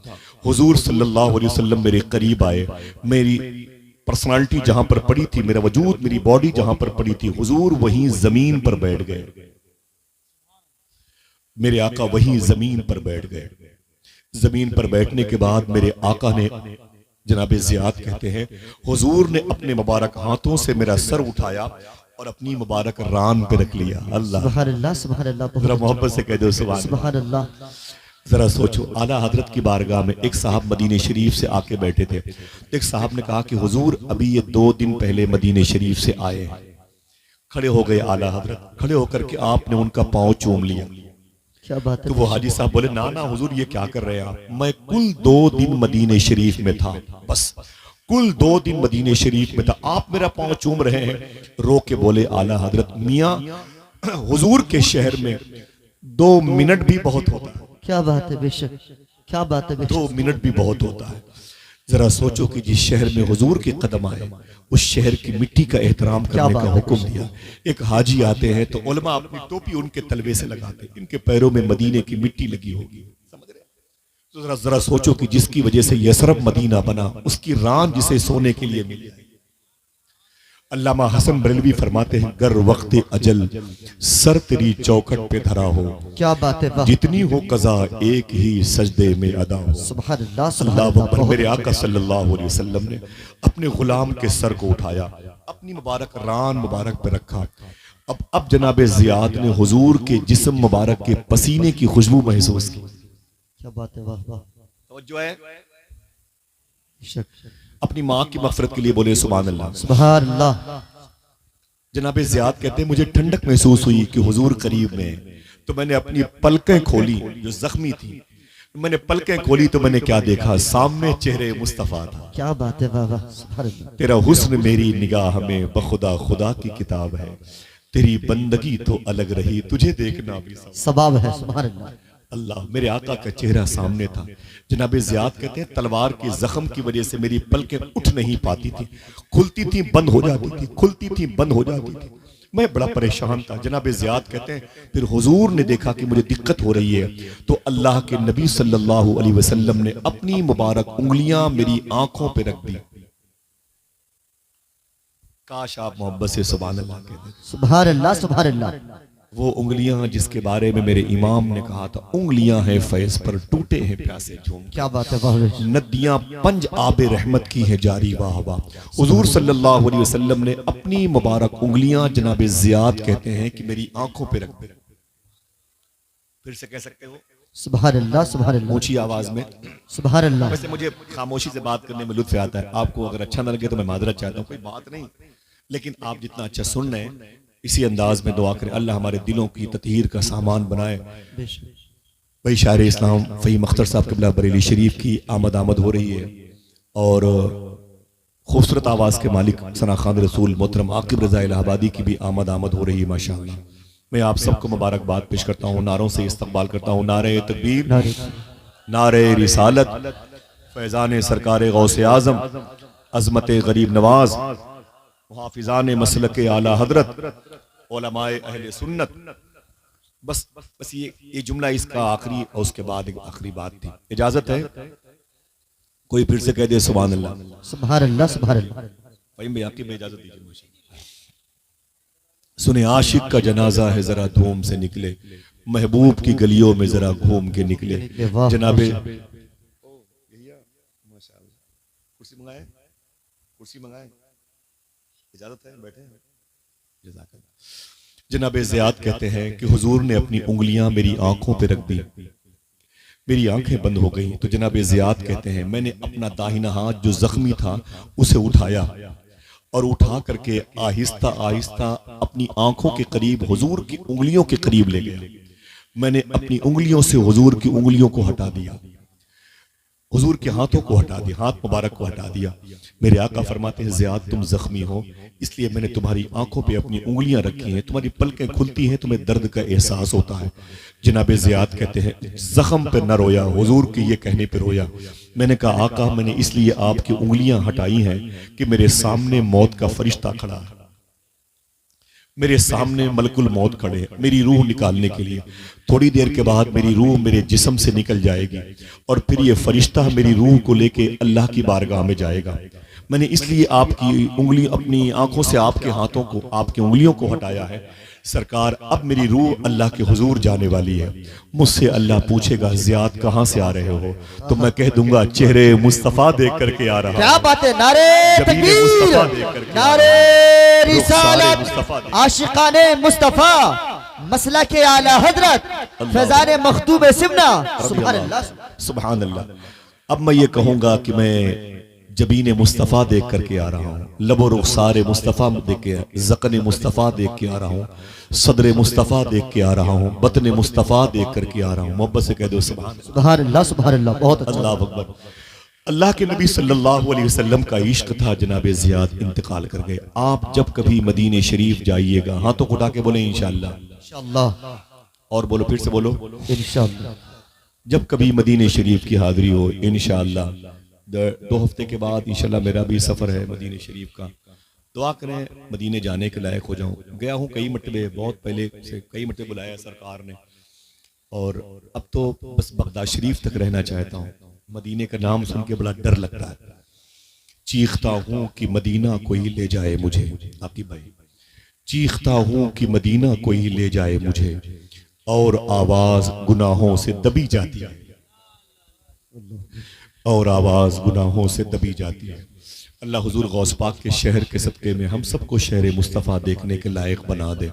हुजूर सल्लल्लाहु अलैहि वसल्लम मेरे करीब आए। मेरी पर्सनालिटी जहां पर पड़ी थी, मेरा वजूद, मेरी बॉडी जहां पर पड़ी थी, हुजूर वहीं जमीन पर बैठ गए। मेरे आका वहीं जमीन पर बैठ गए। जमीन पर बैठने के बाद मेरे आका ने, जनाब ज़ियाद कहते हैं, हुजूर ने अपने मुबारक हाथों से मेरा सर उठाया और अपनी मुबारक रान पे रख लिया। अल्लाह, सुभान अल्लाह, सुभान अल्लाह। जरा मोहब्बत से कह दो सुभान अल्लाह। जरा सोचो, आला हजरत की बारगाह में एक साहब मदीने शरीफ से आके बैठे थे। एक साहब ने कहा कि हुजूर अभी ये 2 दिन पहले मदीने शरीफ से आए हैं। खड़े हो गए आला हजरत, खड़े होकर के आपने उनका पांव चूम लिया। क्या बात है। तो वो हाजी साहब बोले ना ना हुजूर ये क्या कर रहे हैं आप, मैं कुल 2 दिन मदीने शरीफ में था, बस कुल 2 दिन मदीने शरीफ में था, आप मेरा पांव चूम रहे हैं। रो के बोले आला हजरत, मियाँ हुजूर के शहर में 2 मिनट भी बहुत होता है। क्या बात है, बेशक। क्या बात है, बेशक। 2 मिनट भी बहुत होता है। जरा सोचो कि जिस शहर में हुजूर के कदम आए, उस शहर की मिट्टी का एहतराम करने का हुक्म दिया। एक हाजी आते हैं तो उलमा अपनी टोपी उनके तलवे से लगाते, इनके पैरों में मदीने की मिट्टी लगी होगी, समझ रहे? तो जरा सोचो कि जिसकी वजह से यसरब मदीना बना, उसकी रान जिसे सोने के लिए मिली। अल्लामा हसन बरेलवी फरमाते हैं, गर वक्त अजल सर तेरी चौखट पे धरा हो, क्या बात है, वाह। जितनी हो कज़ा एक ही सजदे में अदा हो। सुभान अल्लाह, सुभान अल्लाह अल्लाह। अकबर। मेरे आका सल्लल्लाहु अलैहि वसल्लम ने अपने गुलाम के सर को उठाया, अपनी मुबारक रान मुबारक पे रखा। अब जनाब ज़ियाद ने हुजूर के जिस्म मुबारक के पसीने की खुशबू महसूस की। क्या बात है, वाह वाह। तवज्जो है? बेशक। अपनी माँ की मग़फ़िरत के लिए बोले सुभान अल्लाह। सुभान अल्लाह। जनाब ज़ियाद कहते हैं मुझे ठंडक महसूस हुई कि हुजूर करीब में। तो मैंने अपनी पलकें खोली, जो जख्मी थी, मैंने पलकें खोली तो मैंने क्या देखा, सामने चेहरे मुस्तफ़ा था। क्या बात है, वाह वाह। सुभान अल्लाह। तेरा हुस्न मेरी निगाह में बखुदा खुदा की किताब है, तेरी बंदगी तो अलग रही, तुझे देखना भी सवाब है। सुभान अल्लाह। अल्लाह। मेरे आका का चेहरा सामने था। जनाब ज़ियाद कहते हैं तलवार के जख्म की वजह से मेरी पलकें उठ नहीं पाती थी, खुलती थी बंद हो जाती थी, खुलती थी बंद हो जाती थी। मैं बड़ा परेशान था। जनाब ज़ियाद कहते हैं फिर हुजूर ने देखा कि मुझे दिक्कत हो रही है, तो अल्लाह के नबी सल्लल्लाहु अलैहि वसल्लम ने अपनी मुबारक उंगलियां मेरी आंखों पे रख दी। काश आप मोहब्बत से सुभान अल्लाह कहते। सुभान अल्लाह, सुभान अल्लाह। वो उंगलियां जिसके बारे में मेरे इमाम ने कहा था, उंगलियां हैं फैज पर टूटे हैं प्यासे झूम। क्या बात है, वाह। नदियां पंज आबे रहमत की है जारी, वाह वाह। हुजूर सल्लल्लाहु अलैहि वसल्लम ने अपनी मुबारक उंगलियां जनाब ज़ियाद कहते हैं कि मेरी आंखों पे रख दे। फिर से कह सकते हो सुभान अल्लाह, सुभान अल्लाह। ऊंची आवाज में। सुभान अल्लाह। वैसे मुझे खामोशी से बात करने में लुत्फ आता है, आपको अगर अच्छा ना लगे तो मैं माजरत चाहता हूँ, कोई बात नहीं, लेकिन आप जितना अच्छा सुन रहे हैं इसी अंदाज में दुआ करें, अल्लाह हमारे दिलों की ततहीर का सामान बनाए। भाई शायर इस्लाम फ़हीम अख्तर साहब क़िबला बरेली शरीफ की आमद हो रही है और खूबसूरत आवाज़ के मालिक सना खान रसूल मोहतरम आकिब रज़ा इलाहाबादी की भी आमद हो रही है माशाअल्लाह। मैं आप सबको मुबारकबाद पेश करता हूँ, नारों से इस्तकबाल करता हूँ। नारे तकबीर, नारे रिसालत, फैजान सरकार गौसे आजम, अजमत गरीब नवाज, मुहाफिजान मसलक आला हजरत, उलमाए अहले सुन्नत। बस ये जुमला इसका आखिरी और उसके बाद एक आखिरी बात थी। इजाजत है, कोई फिर से कह दे सुभान अल्लाह। सुभान अल्लाह सुभान अल्लाह। भाई मैं आपकी मैं इजाजत दीजिए मुझे। सुने आशिक का जनाजा है जरा धूम से निकले, महबूब की गलियों में जरा घूम के निकले। वाह, जनाबे कुर्सी मंगाए, कुर्सी मंगाए, इजाजत है, बैठे हैं। जनाबे ज़ियाद कहते हैं कि हुजूर ने अपनी उंगलियां मेरी आंखों पे रख दी, मेरी आंखें बंद हो गईं। तो जनाबे ज़ियाद कहते हैं मैंने अपना दाहिना हाथ जो जख्मी था उसे उठाया और उठा करके आहिस्ता आहिस्ता अपनी आंखों के करीब हुजूर की उंगलियों के करीब ले गया। मैंने अपनी उंगलियों से हुजूर की उंगलियों को हटा दिया, हुजूर के हाथों को हटा दिया, हाथ मुबारक को हटा दिया। मेरे आका फरमाते हैं ज़ियाद तुम जख्मी हो, इसलिए मैंने तुम्हारी आंखों पे अपनी उंगलियां रखी हैं, तुम्हारी पलकें खुलती हैं, तुम्हें दर्द का एहसास होता है। जनाबे ज़ियाद कहते हैं जख्म पे न रोया, हुजूर के ये कहने पे रोया। मैंने कहा आका मैंने इसलिए आपकी उंगलियां हटाई हैं कि मेरे सामने मौत का फरिश्ता खड़ा है, मेरे सामने मलकुल मौत खड़े, मेरी रूह निकालने के लिए। थोड़ी देर के बाद मेरी रूह मेरे जिस्म से निकल जाएगी और फिर ये फरिश्ता मेरी रूह को लेके अल्लाह की बारगाह में जाएगा। मैंने इसलिए आपकी उंगली, अपनी आंखों से आपके हाथों को, आपकी उंगलियों को हटाया है। सरकार अब मेरी रूह अल्लाह के हुजूर जाने वाली है। मुझसे अल्लाह पूछेगा ज़ियाद कहाँ से आ रहे हो, तो मैं कह दूंगा चेहरे मुस्तफ़ा देख करके आ रहा हूं। क्या बात है, नारे जबीन मुस्तफ़ा देख करके, नारे रिसालत, मुस्तफ़ा देख। आशिकाने मुस्तफा, मसला के आला हजरत, फैजाने मखतूब सिमना। सुभान अल्लाह सुभान अल्लाह। अब मैं ये कहूंगा कि मैं जबीन मुस्तफ़ा देख करके आ रहा हूँ, लबो रुखसार मुस्तफ़ा देख के, ज़क़न मुस्तफ़ा देख के आ रहा हूँ, सदर मुस्तफ़ा देख के आ रहा हूँ, बतन मुस्तफ़ा देख करके आ रहा हूँ। मोहब्बत से कह दो सुभान अल्लाह सुभान अल्लाह। बहुत अच्छा। अल्लाह अकबर। अल्लाह के नबी सल्लल्लाहु अलैहि वसल्लम का इश्क था। जनाबे ज़ियाद इंतकाल कर गए। आप जब कभी मदीने शरीफ जाइएगा, हाथों को उठा के बोले इंशाअल्लाह, इंशाअल्लाह, और बोलो, फिर से बोलो इंशाअल्लाह। जब कभी मदीने शरीफ की हाजिरी हो इंशाअल्लाह। 2 हफ्ते के बाद इंशाअल्लाह मेरा भी सफ़र है मदीने शरीफ का। दुआ करें मदीने जाने के लायक हो जाऊं। गया हूं कई मरतबे, बहुत पहले से कई मरतबे बुलाया सरकार ने, और अब तो बस बगदाद शरीफ तक रहना चाहता हूं। मदीने का नाम सुन के बड़ा डर लगता है। चीखता हूं कि मदीना कोई ले जाए मुझे, आपकी भाई चीखता हूं कि मदीना कोई ले जाए मुझे, और आवाज गुनाहों से दबी जाती है, और आवाज गुनाहों से दबी जाती है। अल्लाह हुजूर गौस पाक के शहर के सदक़े में हम सबको शहर मुस्तफ़ा देखने के लायक बना दे।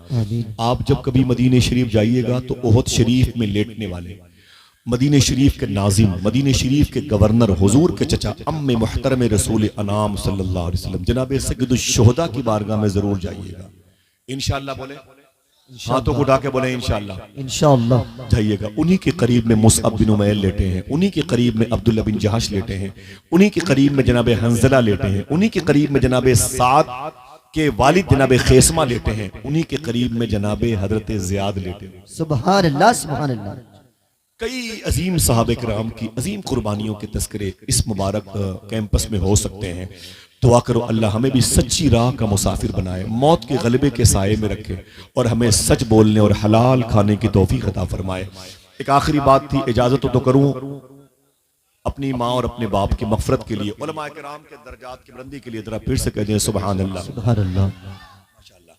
आप जब कभी मदीने शरीफ जाइएगा तो ओहद शरीफ में लेटने वाले, मदीने शरीफ के नाजिम, मदीने शरीफ के गवर्नर, हुजूर के चचा अम्मे मुहतरम रसूल अनाम सल्लल्लाहु अलैहि वसल्लम जनाब सैयदुश शुहदा की बारगाह में जरूर जाइएगा इंशाअल्लाह। बोले हाथों को उठा के बोले इंशाअल्लाह, इंशाअल्लाह जाइएगा। उन्हीं के करीब में मुसअब बिन उमैर लेटे हैं, उन्हीं के करीब में अब्दुल्ला बिन जहश लेटे हैं, उन्हीं के करीब में जनाब हंजला लेटे हैं, उन्हीं के करीब में जनाब साद के वालिद जनाब खेसमा लेटे हैं, उन्हीं के करीब में जनाब हजरत ज़ियाद लेटे हैं। सुभान अल्लाह सुभान अल्लाह। कई अजीम साहब कराम की अजीम कुर्बानियों के तस्करे इस मुबारक कैंपस में हो सकते हैं। दुआ करो अल्लाह हमें भी सच्ची राह का मुसाफिर बनाए, मौत के गलबे के साये में रखे, और हमें सच बोलने और हलाल खाने की तौफीक अता फरमाए। एक आखिरी बात थी, इजाजत तो करूं अपनी माँ और अपने बाप की मगफरत के लिए, उलमा किराम के दर्जात की बुलंदी के लिए जरा फिर से कह दें सुभान अल्लाह सुभान अल्लाह। माशाअल्लाह।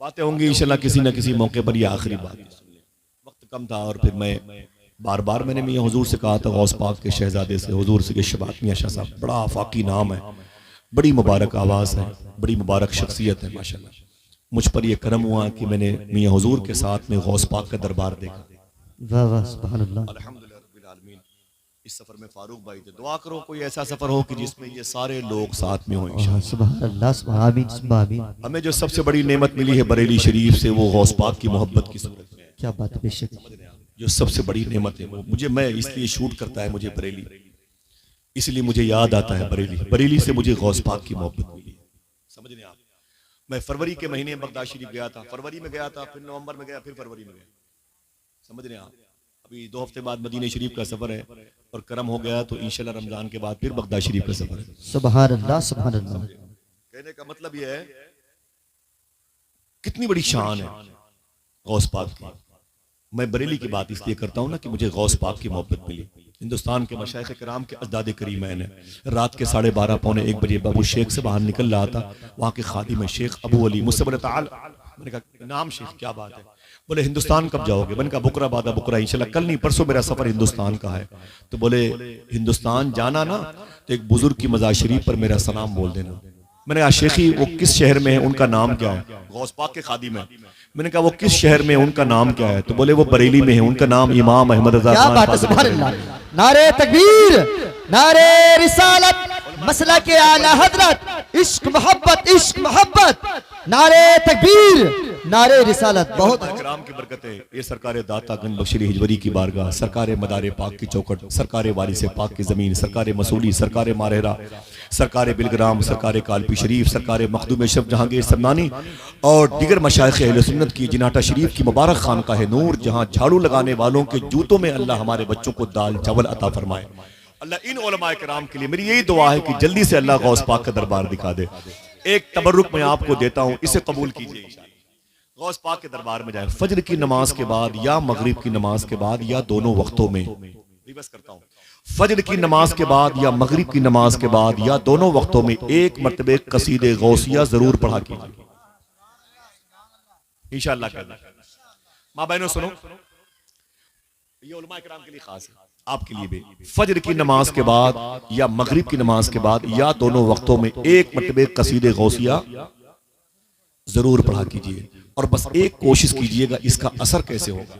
बातें होंगी इंशाल्लाह किसी न किसी मौके पर। ये आखिरी बात, वक्त कम था और फिर मैं बार बार मैंने मियां हुजूर से कहा था, गौस पाक के शहजादे से हुजूर से, शबात मियां शाह साहब, बड़ा आफाकी नाम है, बड़ी मुबारक आवाज़ है, बड़ी मुबारक शख्सियत है माशाल्लाह। मुझ पर यह करम हुआ कि मैंने मियां हुजूर के साथ में गौस पाक का दरबार देखा। वाह वाह सुभान अल्लाह। अल्हम्दुलिल्लाह रब्बिल आलमीन। इस सफर में फारूक भाई थे। दुआ करो कोई ऐसा सफर हो कि जिसमें ये सारे लोग साथ में हों इंशाअल्लाह। सुभान अल्लाह सुभान आमीन सुभान आमीन। हमें जो सबसे बड़ी नेमत मिली है बरेली शरीफ से, वो गौस पाक की मोहब्बत की सूरत में है। क्या बात है, बेशक जो सबसे बड़ी नेमत है वो मुझे, मैं इसलिए शूट करता है मुझे बरेली, इसलिए मुझे याद आता है बरेली। बरेली से मुझे गौस पाक की मोहब्बत मिली है। समझ रहे आप? मैं फरवरी के महीने बगदाद शरीफ गया था, फरवरी में गया था, फिर नवंबर में गया, फिर फरवरी में गया। समझ रहे आप? अभी 2 हफ्ते बाद मदीने शरीफ का सफर है और करम हो गया तो इंशाल्लाह रमजान के बाद फिर बगदाद शरीफ का सफर है। सुभान अल्लाह, सुभान अल्लाह। कहने का मतलब यह है कितनी बड़ी शान है गौस पाक की। मैं बरेली की बात इसलिए करता हूं ना कि मुझे गौस पाक की मोहब्बत मिली। हिंदुस्तान के मशाइख कराम के अजदाद करीमैन है। रात के 12:30 पौने 1 बजे बाबू शेख से बाहर निकल रहा था। वहां के खादिम है शेख अबू अली, मुझसे बोले ताल। मैंने कहा नाम शेख क्या बात है? बोले हिंदुस्तान कब जाओगे? मैंने कहा बुकरा बादा बुकरा, इंशाल्लाह कल नहीं परसों मेरा सफर हिंदुस्तान का है। तो बोले हिंदुस्तान जाना ना तो एक बुजुर्ग की मज़ार शरीफ पर मेरा सलाम बोल देना। मैंने कहा शेखी वो किस शहर में है, उनका नाम क्या है? गौस पाक के खादिम है। मैंने कहा वो किस शहर में है, उनका नाम क्या है? तो बोले वो बरेली में है, उनका नाम इमाम अहमद रजा क्या बात है, सुभान अल्लाह। नारे तकबीर, नारे रिसालत, मसला के आला हजरत, इश्क मोहब्बत, इश्क मोहब्बत, नारे तकबीर, नारे रिसालत। बहुत कराम की बरकतें, ये सरकार दाता गंज बख्शरी हिजवरी की बारगाह, सरकार मदारे पाक की चौखट, सरकार वारिस पाक की जमीन, सरकार मसूली, सरकार मारहेरा, सरकार बिलग्राम, सरकार कालपी शरीफ, सरकार मखदूम अशरफ जहांगीर समनानी और दीगर मशाइख अहले सुन्नत की जिनाटा शरीफ की मुबारक खानकाह नूर, जहां झाड़ू लगाने वालों के जूतों में अल्लाह हमारे बच्चों को दाल चावल अता फरमाए। अल्लाह इन उलमाए किराम के लिए मेरी यही दुआ है कि जल्दी से अल्लाह गौस पाक का दरबार दिखा दे। एक तबर्रुक मैं आपको देता हूं, इसे कबूल कीजिए। गौस पाक के दरबार में जाए फजर की नमाज के बाद या मगरिब की नमाज के बाद या दोनों वक्तों में। रिवर्स करता हूं, फजर की नमाज के बाद या मगरिब की नमाज के बाद या दोनों वक्तों में एक मरतबे कसीदे गौसिया जरूर पढ़ा कीजिए इंशाअल्लाह। माँ बहनों सुनो, ये उलमा किराम के लिए खास है, आपके लिए भी। फजर की नमाज के बाद या मगरिब की नमाज के बाद या दोनों वक्तों में एक मरतबे कसीदे गौसिया जरूर पढ़ा कीजिए। और बस एक कोशिश कीजिएगा, इसका असर कैसे होगा?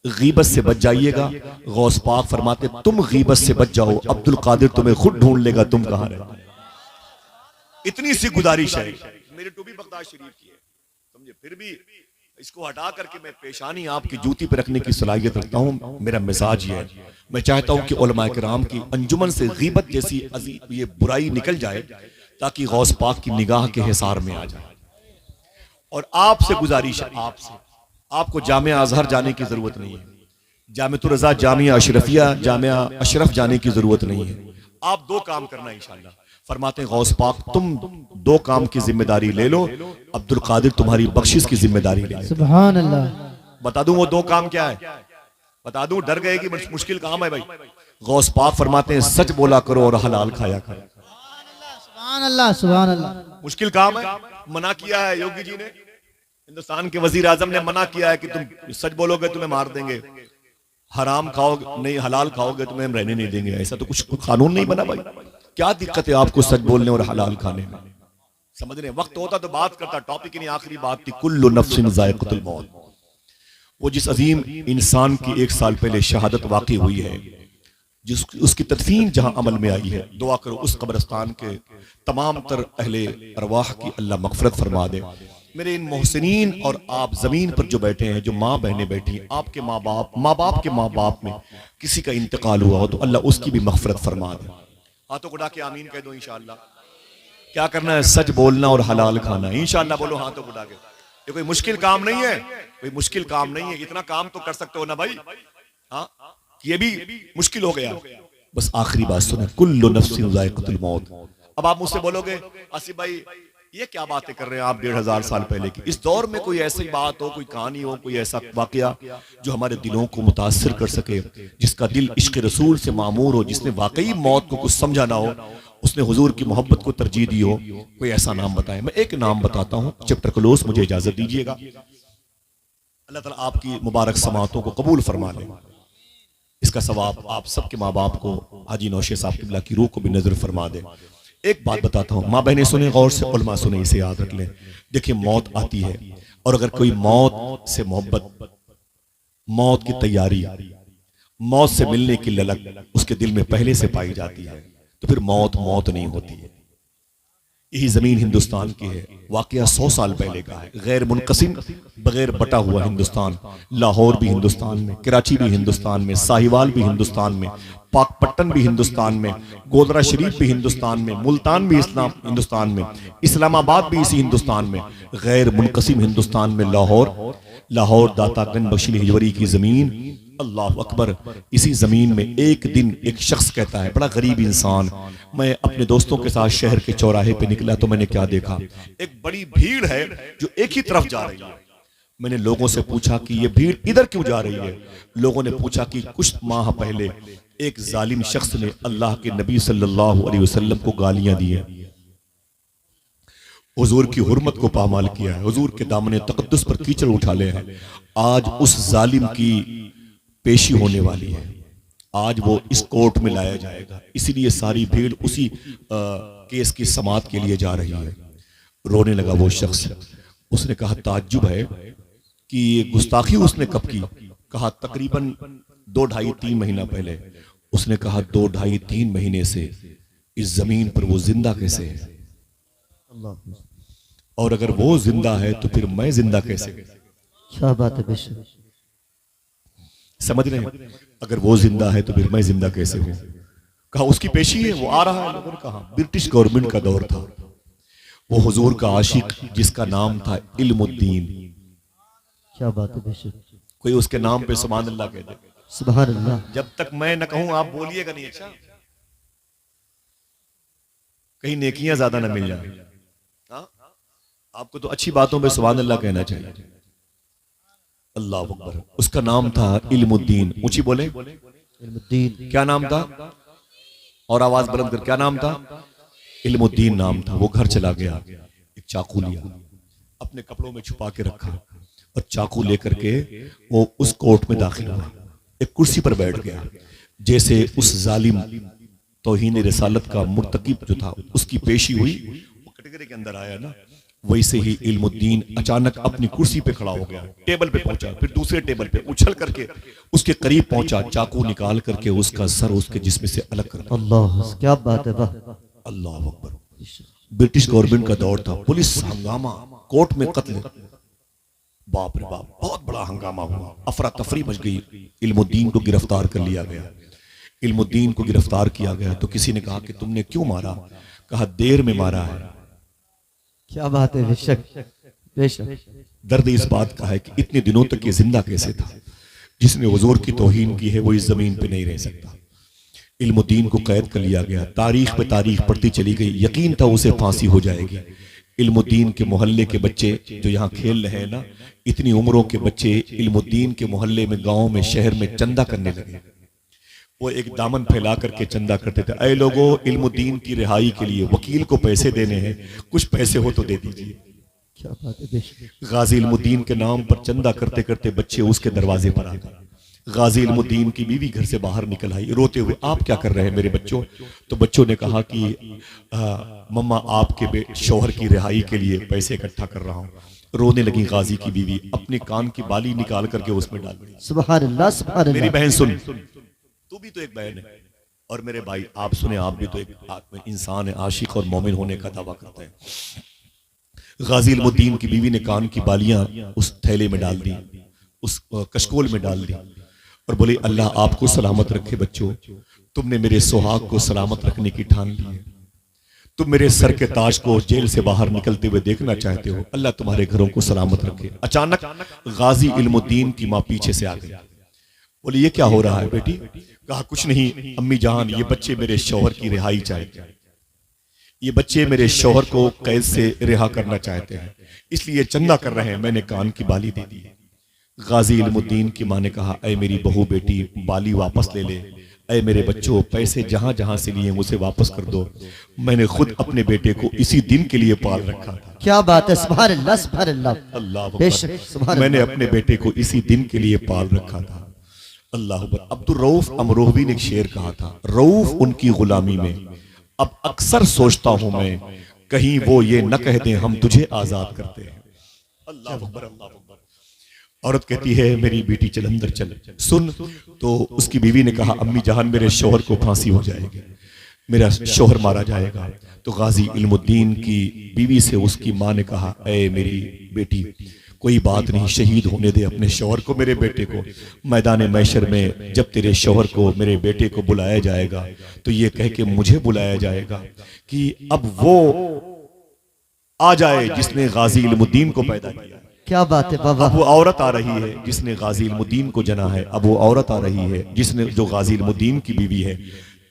गीबत से बच जाइएगा। गौस पाक फरमाते तुम गीबत से बच जाओ, अब्दुल कादिर तुम्हें खुद ढूंढ लेगा तुम कहां रहते। इतनी सी गुजारिश है। मेरी टोपी बगदाद शरीफ की है, समझे, फिर भी इसको हटा करके मैं पेशानी आपकी जूती पर रखने की सलाहियत रखता हूं। मेरा मिजाज ये है, मैं चाहता हूं कि उलमा किराम की अंजुमन से गीबत जैसी अजीब ये बुराई निकल जाए ताकि गौस पाक की निगाह के हिसार में आ जाए। और आपसे गुजारिश है, आपको जामिया अजहर जाने की जरूरत नहीं है, जामिअतुर रज़ा, जामिया अशरफिया, जामिया अशरफ जाने की जरूरत नहीं है। आप 2 काम करना इंशाअल्लाह। फरमाते हैं गौस पाक तुम 2 काम की जिम्मेदारी ले लो, अब्दुल कादिर तुम्हारी बख्शिश की जिम्मेदारी ले। सुभान अल्लाह। बता दूं वो 2 काम क्या है? बता दूं, डर गए कि मुश्किल काम है भाई। गौस पाक फरमाते हैं सच बोला करो और हलाल खाया करो। सुभान अल्लाह, सुभान अल्लाह। मुश्किल काम है, मना किया है योगी जी ने, हिंदुस्तान के वजीर आजम ने मना किया है कि तुम सच बोलोगे तुम्हें मार देंगे, हराम खाओगे नहीं हलाल खाओगे तुम्हें हम रहने नहीं देंगे। ऐसा तो कुछ कानून नहीं बना भाई। क्या दिक्कत है आपको सच बोलने और हलाल खाने में? समझने वक्त होता तो बात करता, टॉपिक नहीं, आखिरी बात थी कुल्लु नफ्सिन ज़ाइक़तुल मौत। वो जिस अजीम इंसान की 1 साल पहले शहादत वाक़ई हुई है, जिस उसकी तदफीन जहां अमल में आई है, दुआ करो उस कब्रिस्तान के तमाम तर अहले अरवाह की अल्लाह मग़फ़िरत फरमा दे। मेरे इन मोहसिनीन और आप जमीन पर जो बैठे हैं, जो माँ बहनें बैठी हैं, आपके माँ बाप के माँ बाप में किसी का इंतकाल हुआ हो तो अल्लाह उसकी भी मग़फ़िरत फरमा दे। हाथों को उठा के आमीन कह दो इंशाअल्लाह। क्या करना है? सच बोलना और हलाल खाना। इंशाअल्लाह बोलो हाथों को उठा के। ये कोई मुश्किल काम नहीं है, कोई मुश्किल काम नहीं है। इतना काम तो कर सकते हो ना भाई। हाँ, ये भी मुश्किल हो गया। बस आखिरी बात सुने, कुल्लु नफ्सिन ज़ाइक़तुल मौत। अब आप मुझसे बोलोगे आसिफ भाई ये क्या बातें कर रहे हैं आप 1500 साल पहले की? इस दौर में कोई ऐसी बात हो, कोई कहानी हो, कोई ऐसा वाकया जो हमारे दिलों को मुतासिर कर सके, जिसका दिल इश्क रसूल से मामूर हो, जिसने वाकई मौत को कुछ समझा ना हो, उसने हुजूर की मोहब्बत को तरजीह दी हो, कोई ऐसा नाम बताएं। मैं एक नाम बताता हूँ, चैप्टर क्लोज, मुझे इजाजत दीजिएगा। अल्लाह ताला आपकी मुबारक समातों को कबूल फरमा ले। इसका सवाब आप सबके माँ बाप को, हाजी नौशे साहब किबला की रूह को भी नजर फरमा दे। एक बात बताता हूं, माँ बहनें सुने गौर से, उलमा सुने, इसे याद रख लें। देखिए मौत आती है और अगर कोई मौत से मोहब्बत, मौत की तैयारी, मौत से मिलने की ललक उसके दिल में पहले से पाई जाती है तो फिर मौत नहीं होती है। यही जमीन हिंदुस्तान की है, वाकया 100 साल पहले का है। गैर मुनक़सिम, बगैर बटा हुआ हिंदुस्तान। लाहौर भी हिंदुस्तान में, कराची भी हिंदुस्तान में, साहिवाल भी हिंदुस्तान में, पाकपट्टन भी हिंदुस्तान में, गोदरा शरीफ भी हिंदुस्तान में, मुल्तान भी हिंदुस्तान में, इस्लामाबाद भी इसी हिंदुस्तान में। गैर मुनक़सिम हिंदुस्तान में लाहौर, लाहौर दातागंज बख्शी हिजवरी की जमीन, अल्लाह अकबर। इसी जमीन में एक दिन एक शख्स कहता है, बड़ा गरीब इंसान, मैं अपने दोस्तों के साथ शहर के चौराहे पे निकला तो मैंने क्या देखा, एक बड़ी भीड़ है जो एक ही तरफ जा रही है। मैंने लोगों से पूछा कि ये भीड़ इधर क्यों जा रही है। लोगों ने पूछा कि कुछ माह पहले एक जालिम शख्स ने अल्लाह के नबी सल्लल्लाहु अलैहि वसल्लम को गालियां दी हैं, हुजूर की हुर्मत को पामाल किया है, हुजूर के दामने तकद्दुस पर कीचड़ उठा ले हैं। आज उस जालिम की पेशी होने वाली है, आज वो इस कोर्ट में लाया जाएगा, इसीलिए सारी भीड़ उसी केस की समाअत के लिए जा रही है। रोने लगा वो शख्स। उसने कहा ताज्जुब है कि ये गुस्ताखी उसने कब की। कहा तकरीबन 2 ढाई 3 महीना पहले। उसने कहा 2 ढाई 3 महीने से इस जमीन पर वो जिंदा कैसे है, और अगर वो जिंदा है तो फिर मैं जिंदा कैसे। क्या बात है बेशक। समझ रहे हैं, अगर वो जिंदा है तो फिर मैं जिंदा कैसे हूं। कहा उसकी पेशी है, वो आ रहा है। लोगों ने कहा ब्रिटिश गवर्नमेंट का दौर था, वो हुजूर का आशिक जिसका नाम था इल्मुद्दीन। क्या बात है बेशक। कोई उसके नाम पे सुभान अल्लाह कह दे। सुभान अल्लाह। जब तक मैं न कहूं आप बोलिएगा नहीं, अच्छा कहीं नेकियां ज्यादा ना मिल जाए। आपको तो अच्छी बातों पे सुभान अल्लाह कहना चाहिए। अल्लाह अकबर। उसका नाम था इल्मुद्दीन। ऊंची बोले, इल्मुद्दीन। क्या नाम था, और आवाज बुलंद कर, क्या नाम था। इल्मुद्दीन नाम था। वो घर चला गया, एक चाकू लिया, अपने कपड़ों में छुपा के रखा, और चाकू लेकर के वो उस कोर्ट में दाखिल हुआ, एक कुर्सी पर बैठ गया। जैसे उस जालिम तौहीन रिसालत का मुर्तकिब जो था उसकी पेशी हुई, वो कटघरे के अंदर आया ना, वैसे ही इल्मुद्दीन अचानक अपनी कुर्सी पे खड़ा हो गया, टेबल पे पहुंचा, फिर दूसरे टेबल पे उछल करके उसके करीब पहुंचा, चाकू निकाल करके उसका सर उसके जिस्म से अलग कर दिया। अल्लाह, क्या बात है। वाह। अल्लाह अकबर। ब्रिटिश गवर्नमेंट का दौर था, पुलिस हंगामा, कोर्ट में कत्ल, बाप रे बाप, बहुत बड़ा हंगामा हुआ, अफरा तफरी मच गई। इल्मुद्दीन को गिरफ्तार कर लिया गया। इल्मुद्दीन को गिरफ्तार किया गया तो किसी ने कहा कि तुमने क्यों मारा। कहा देर में मारा है। क्या बात है बेशक बेशक। दर्द इस बात का है कि इतने दिनों तक ये जिंदा कैसे था। जिसने हुजूर की तौहीन की है वो इस जमीन पे नहीं रह सकता। इल्मुद्दीन को कैद कर लिया गया। तारीख पे तारीख पढ़ती चली गई, यकीन था उसे फांसी हो जाएगी। इल्मुद्दीन के मोहल्ले के बच्चे जो यहाँ खेल रहे हैं ना, इतनी उम्रों के बच्चे इल्मुद्दीन के मोहल्ले में, गांव में, शहर में चंदा करने लगे। वो एक दामन फैला करके चंदा करते थे, ऐ लोगों इल्मुद्दीन की रिहाई के लिए वकील को पैसे देने हैं, कुछ पैसे हो तो दे दीजिए। क्या बात है बेशक। गाजी इल्मुद्दीन के नाम पर चंदा करते करते बच्चे उसके दरवाजे पर आ गए। गाजी इल्मुद्दीन की बीवी घर से बाहर निकल आई रोते हुए, आप क्या कर रहे हैं मेरे बच्चों। तो बच्चों ने कहा कि मम्मा आपके शौहर की रिहाई के लिए पैसे इकट्ठा कर रहा हूँ। रोने लगी गाजी की बीवी, अपने कान की बाली निकाल करके उसमें डाल दी। सुभान अल्लाह, सुभान अल्लाह। मेरी बहन सुन, तू भी तो एक बहन है, और मेरे भाई आप सुने, आप भी तो एक इंसान है, आशिक और मोमिन होने का दावा करते हैं। गाजी इल्मुद्दीन की बीवी ने कान की बालियां उस थैले में डाल दी, उस कशकोल में डाल दी, और बोले अल्लाह आपको सलामत रखे बच्चों, तुमने मेरे सुहाग को सलामत रखने की ठान ली है। तुम मेरे सर के ताज को जेल से बाहर निकलते हुए देखना चाहते हो, अल्लाह तुम्हारे घरों को सलामत रखे। अचानक गाजी इल्मुद्दीन की माँ पीछे से आ गई। बोले ये क्या हो रहा है बेटी। कहा कुछ नहीं अम्मी जान, ये बच्चे मेरे शौहर की रिहाई चाहते हैं, ये बच्चे मेरे शौहर को कैद से रिहा करना चाहते हैं, इसलिए चंदा कर रहे हैं, मैंने कान की बाली दे दी। गाजी इल्मुद्दीन की माँ ने कहा ऐ मेरी बहू बेटी, बाली वापस ले ले, ऐ मेरे बच्चों पैसे जहां जहां से लिए मुझे वापस कर दो, मैंने खुद अपने बेटे को इसी दिन के लिए पाल रखा था। क्या बात है, सुभान अल्लाह, सुभान अल्लाह। अल्लाह बेशक, सुभान अल्लाह। मैंने अपने बेटे को इसी दिन के लिए पाल रखा था। अल्लाह अकबर। अब्दुल रऊफ अमरोहवी ने एक शेर कहा था, रऊफ उनकी गुलामी में अब अक्सर सोचता हूं मैं, कहीं वो ये न कह दें हम तुझे आजाद करते हैं। अल्लाह अकबर, अल्लाह अकबर। औरत कहती है मेरी बेटी चल अंदर चल, सुन। तो उसकी बीवी ने कहा अम्मी जान मेरे शौहर को फांसी हो जाएगी, मेरा शौहर मारा जाएगा। तो गाजी इल्मुद्दीन की बीवी से उसकी माँ ने कहा ऐ मेरी बेटी कोई बात नहीं, शहीद होने दे अपने शौहर को, मेरे बेटे को। मैदान मैशर में जब तेरे शौहर को, मेरे बेटे को बुलाया जाएगा तो ये कह के मुझे बुलाया जाएगा कि अब वो आ जाए जिसने गाजी इल्मुद्दीन को पैदा किया। क्या बात है बाबा। अब वो औरत आ रही है जिसने गाजी इल्मुद्दीन को जना है, अब वो औरत आ रही है जिसने जो गाजी इल्मुद्दीन की बीवी है।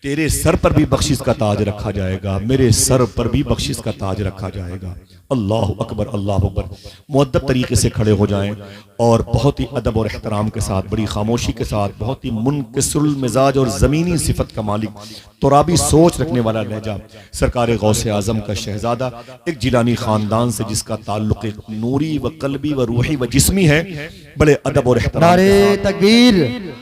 तेरे सर पर भी बख्शिश का ताज रखा जाएगा, मेरे सर पर भी बख्शिश का ताज रखा जाएगा। अल्लाह अकबर, अल्लाह अकबर। मुअद्दब तरीके से खड़े हो जाएं और बहुत ही अदब और एहतराम के साथ, बड़ी खामोशी के साथ, बहुत ही मुनकसिरुल मिजाज और ज़मीनी सिफत का मालिक, तुराबी सोच रखने वाला लहजा, सरकार गौसे आजम का शहजादा, एक जिलानी खानदान से जिसका ताल्लुक एक नूरी व कल्बी व रूही व जिस्मी है, बड़े अदब और एहतराम नारे के साथ। तकबीर,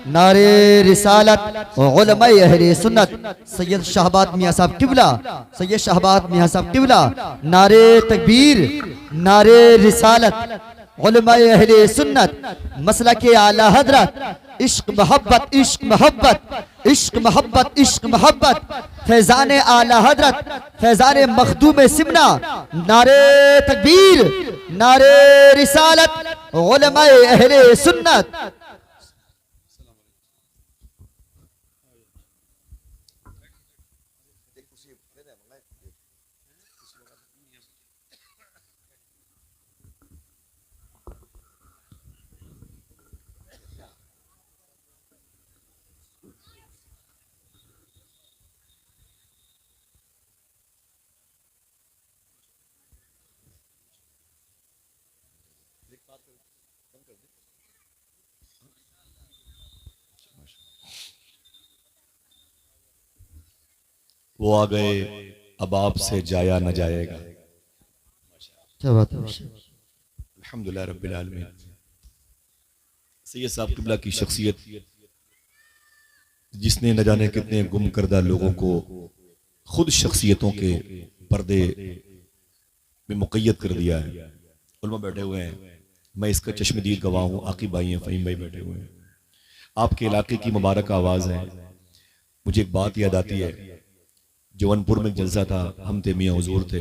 नारे रिसालत, उलमाए अहले सुन्नत सैयद शहबाद मियां साहब किबला, सैयद शहबाद मियां साहब किबला, नारे तकबीर, नारे रिसालत, उलमाए अहले सुन्नत, मसलक आला हजरत, इश्क मोहब्बत, इश्क मोहब्बत, इश्क मोहब्बत, इश्क मोहब्बत, फैजान आला हजरत, फैजान मखदूम सिमना, नारे तकबीर, नारे रिसालत, उलमाए अहले सुन्नत। वो आ गए, अब आपसे जाया न जाएगा। क्या बात है। अल्हम्दुलिल्लाह रब्बिल आलमीन। सैयद साहब किबला की शख्सियत, जिसने न जाने कितने गुम करदा लोगों को खुद शख्सियतों के पर्दे में मुक़य्यद कर दिया है। उलमा बैठे हुए हैं, मैं इसका चश्मदीद गवाह हूँ। आकिब भाई हैं, फ़हीम भाई बैठे हुए हैं। आपके इलाके की मुबारक आवाज़ है। मुझे एक बात याद आती है, जौनपुर में एक जलसा था, हम थे, मियाँ हुजूर थे।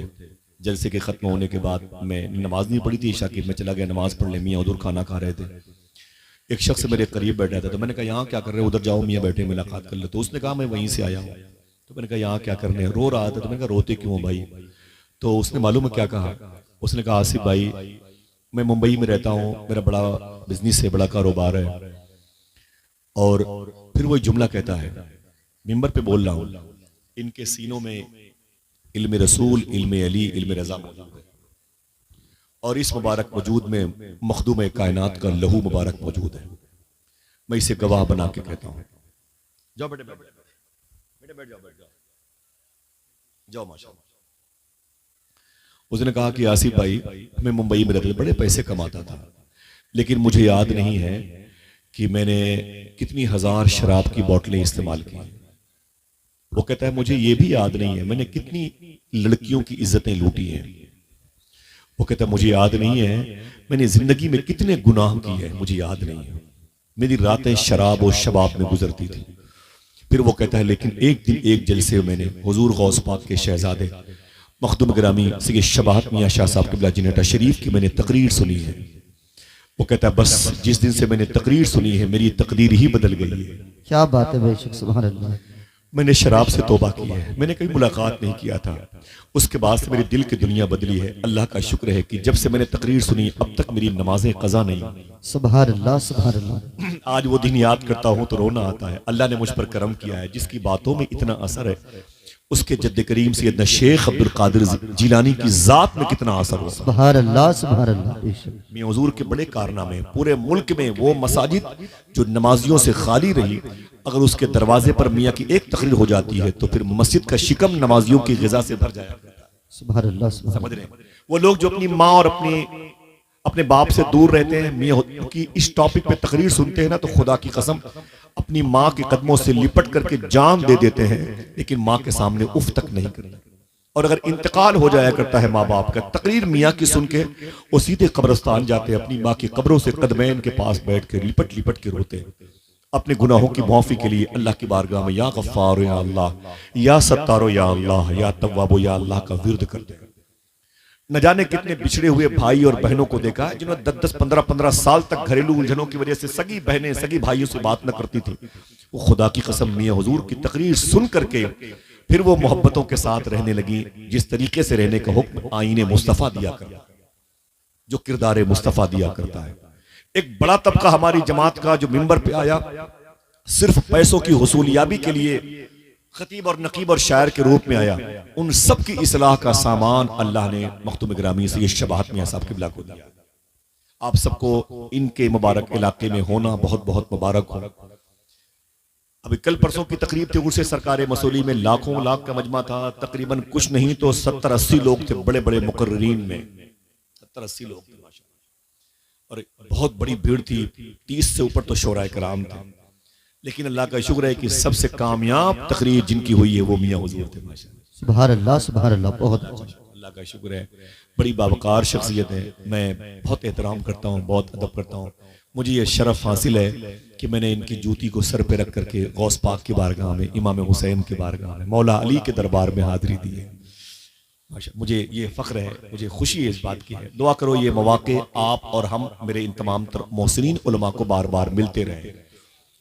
जलसे के ख़त्म होने के बाद मैं नमाज नहीं पढ़ी थी इशा की, मैं चला गया नमाज पढ़ ले। मियाँ हुजूर खाना खा रहे थे। एक शख्स मेरे करीब बैठा था, तो मैंने कहा यहाँ क्या कर रहे हो, उधर जाओ मियाँ बैठे मुलाकात कर लो। तो उसने कहा मैं वहीं से आया हूँ। तो मैंने कहा यहाँ क्या करने, रो रहा था। तो मैंने कहा रोते क्यों भाई। तो उसने मालूम है क्या कहा, उसने कहा आसिफ भाई मैं मुंबई में रहता हूँ, मेरा बड़ा बिजनेस है, बड़ा कारोबार है। और फिर वो जुमला कहता है, मिंबर पे बोल रहा हूँ, इनके सीनों में इल्म रसूल, इल्म अली, इल्म रजा मौजूद है, और इस मुबारक वजूद में मखदूम कायनात का लहू मुबारक मौजूद है। मैं इसे गवाह बना के कहता हूँ। जाओ बेटे, बेटे बैठ जाओ, बैठ जाओ, जाओ माशाअल्लाह। उसने कहा कि आसिफ भाई मैं मुंबई में रहता था, बड़े पैसे कमाता था, लेकिन मुझे याद नहीं है कि मैंने कितनी हजार शराब की बोतलें इस्तेमाल की। वो कहता है मुझे ये भी याद नहीं है मैंने कितनी लड़कियों की इज्जतें लूटी हैं। वो कहता है मुझे याद नहीं है मैंने जिंदगी में कितने गुनाह किए हैं, मुझे याद नहीं है। मेरी रातें शराब और शबाब में गुजरती थी। फिर वो कहता है लेकिन एक दिन एक जलसे मैंने हुजूर गौस पाक के शहजादे मखदूम ग्रामी सैयद शबाहत मियां शाह साहब क़िबला जिन्हटा शरीफ की मैंने तकरीर सुनी है। वो कहता है बस जिस दिन से मैंने तकरीर सुनी है मेरी तकदीर ही बदल गई है। क्या बात है बेशक, सुभान अल्लाह। मैंने शराब से तौबा की है, मैंने कभी मुलाकात नहीं किया था। उसके बाद से मेरे दिल की दुनिया बदली है। अल्लाह का शुक्र है कि जब से मैंने तकरीर सुनी अब तक मेरी नमाजें कज़ा नहीं। सुभान अल्लाह, सुभान अल्लाह। आज वो दिन याद करता हूँ तो रोना आता है। अल्लाह ने मुझ पर करम किया है, जिसकी बातों में इतना असर है उसके जद्द करीम सैयदना शेख अब्दुल कादिर जिलानी की जात में कितना असर होगा। सुभान अल्लाह, सुभान अल्लाह। मियां हुजूर के बड़े कारनामे, पूरे मुल्क में वो मसाजिद जो नमाजियों से खाली रही, अगर उसके दरवाजे पर मियां की एक तकरीर हो जाती है तो फिर मस्जिद का शिकम नमाजियों की ग़िज़ा से भर जाया। सुभान अल्लाह, समझ रहे हैं? वो लोग जो अपनी माँ और अपने बाप से दूर रहते हैं, मियां की इस टॉपिक पे तकरीर सुनते हैं ना तो खुदा की कसम अपनी माँ के कदमों से लिपट करके जान दे देते हैं, लेकिन माँ के सामने उफ तक नहीं करते। और अगर इंतकाल हो जाया करता है माँ बाप का, तकरीर मियाँ की सुन के वो सीधे कब्रिस्तान जाते हैं, अपनी माँ की कब्रों से कदमैन के पास बैठ के लिपट लिपट के रोते हैं अपने गुनाहों की माफी के लिए अल्लाह की बारगाह में, या गफ्फार या अल्लाह, या सत्तारो या अल्लाह, या तव्वाबो या अल्लाह का विर्द करते हैं। न जाने कितने बिछड़े हुए भाई और बहनों को देखा है जिन्होंने 10-10, 15-15 साल तक घरेलू उलझनों की वजह से सगी बहनें सगी भाइयों से बात न करती थी। वो खुदा की कसम मियां हुजूर की तकरीर सुन करके फिर वो मोहब्बतों के साथ रहने लगी जिस तरीके से रहने का हुक्म आईने मुस्तफा दिया कर। जो किरदार मुस्तफ़ा दिया करता है। एक बड़ा तबका हमारी जमात का जो मिंबर पे आया सिर्फ पैसों की हुसूलियाबी के लिए खतीब और नकीब और शायर के रूप में आया, उन सब की इस्लाह का सामान अल्लाह ने मखदूम गिरामी से ये शबाहत मियां साहब किबला को दिया। आप सबको इनके मुबारक इलाके में होना बहुत बहुत मुबारक हो। अभी कल परसों की तकरीब थी उर्से सरकार मसूली में, लाखों लाख का मजमा था, तकरीबन कुछ नहीं तो 70-80 लोग थे, बड़े बड़े मुकर्रीन में 70-80 लोग थे माशाअल्लाह, और बहुत बड़ी भीड़ थी, 30 से ऊपर तो शोराए कराम थे। लेकिन अल्लाह का शुक्र है कि सबसे कामयाब तकरीर जिनकी हुई है वो मियां हुजूर थे माशाअल्लाह। सुभान अल्लाह, सुभान अल्लाह, बहुत अच्छा। अल्लाह का शुक्र है, बड़ी बावकार शख्सियत है, मैं बहुत एहतराम करता हूँ, बहुत अदब करता हूँ। मुझे ये शरफ हासिल है कि मैंने इनकी जूती को सर पे रख करके गौस पाक की बारगाह में, इमाम हुसैन की बारगाह में, मौला अली के दरबार में हाजिरी दी है। मुझे ये फ़ख्र है, मुझे खुशी है इस बात की है। दुआ करो ये मौके आप और हम मेरे इन तमाम मोहसिनीन उलमा को बार बार मिलते रहे।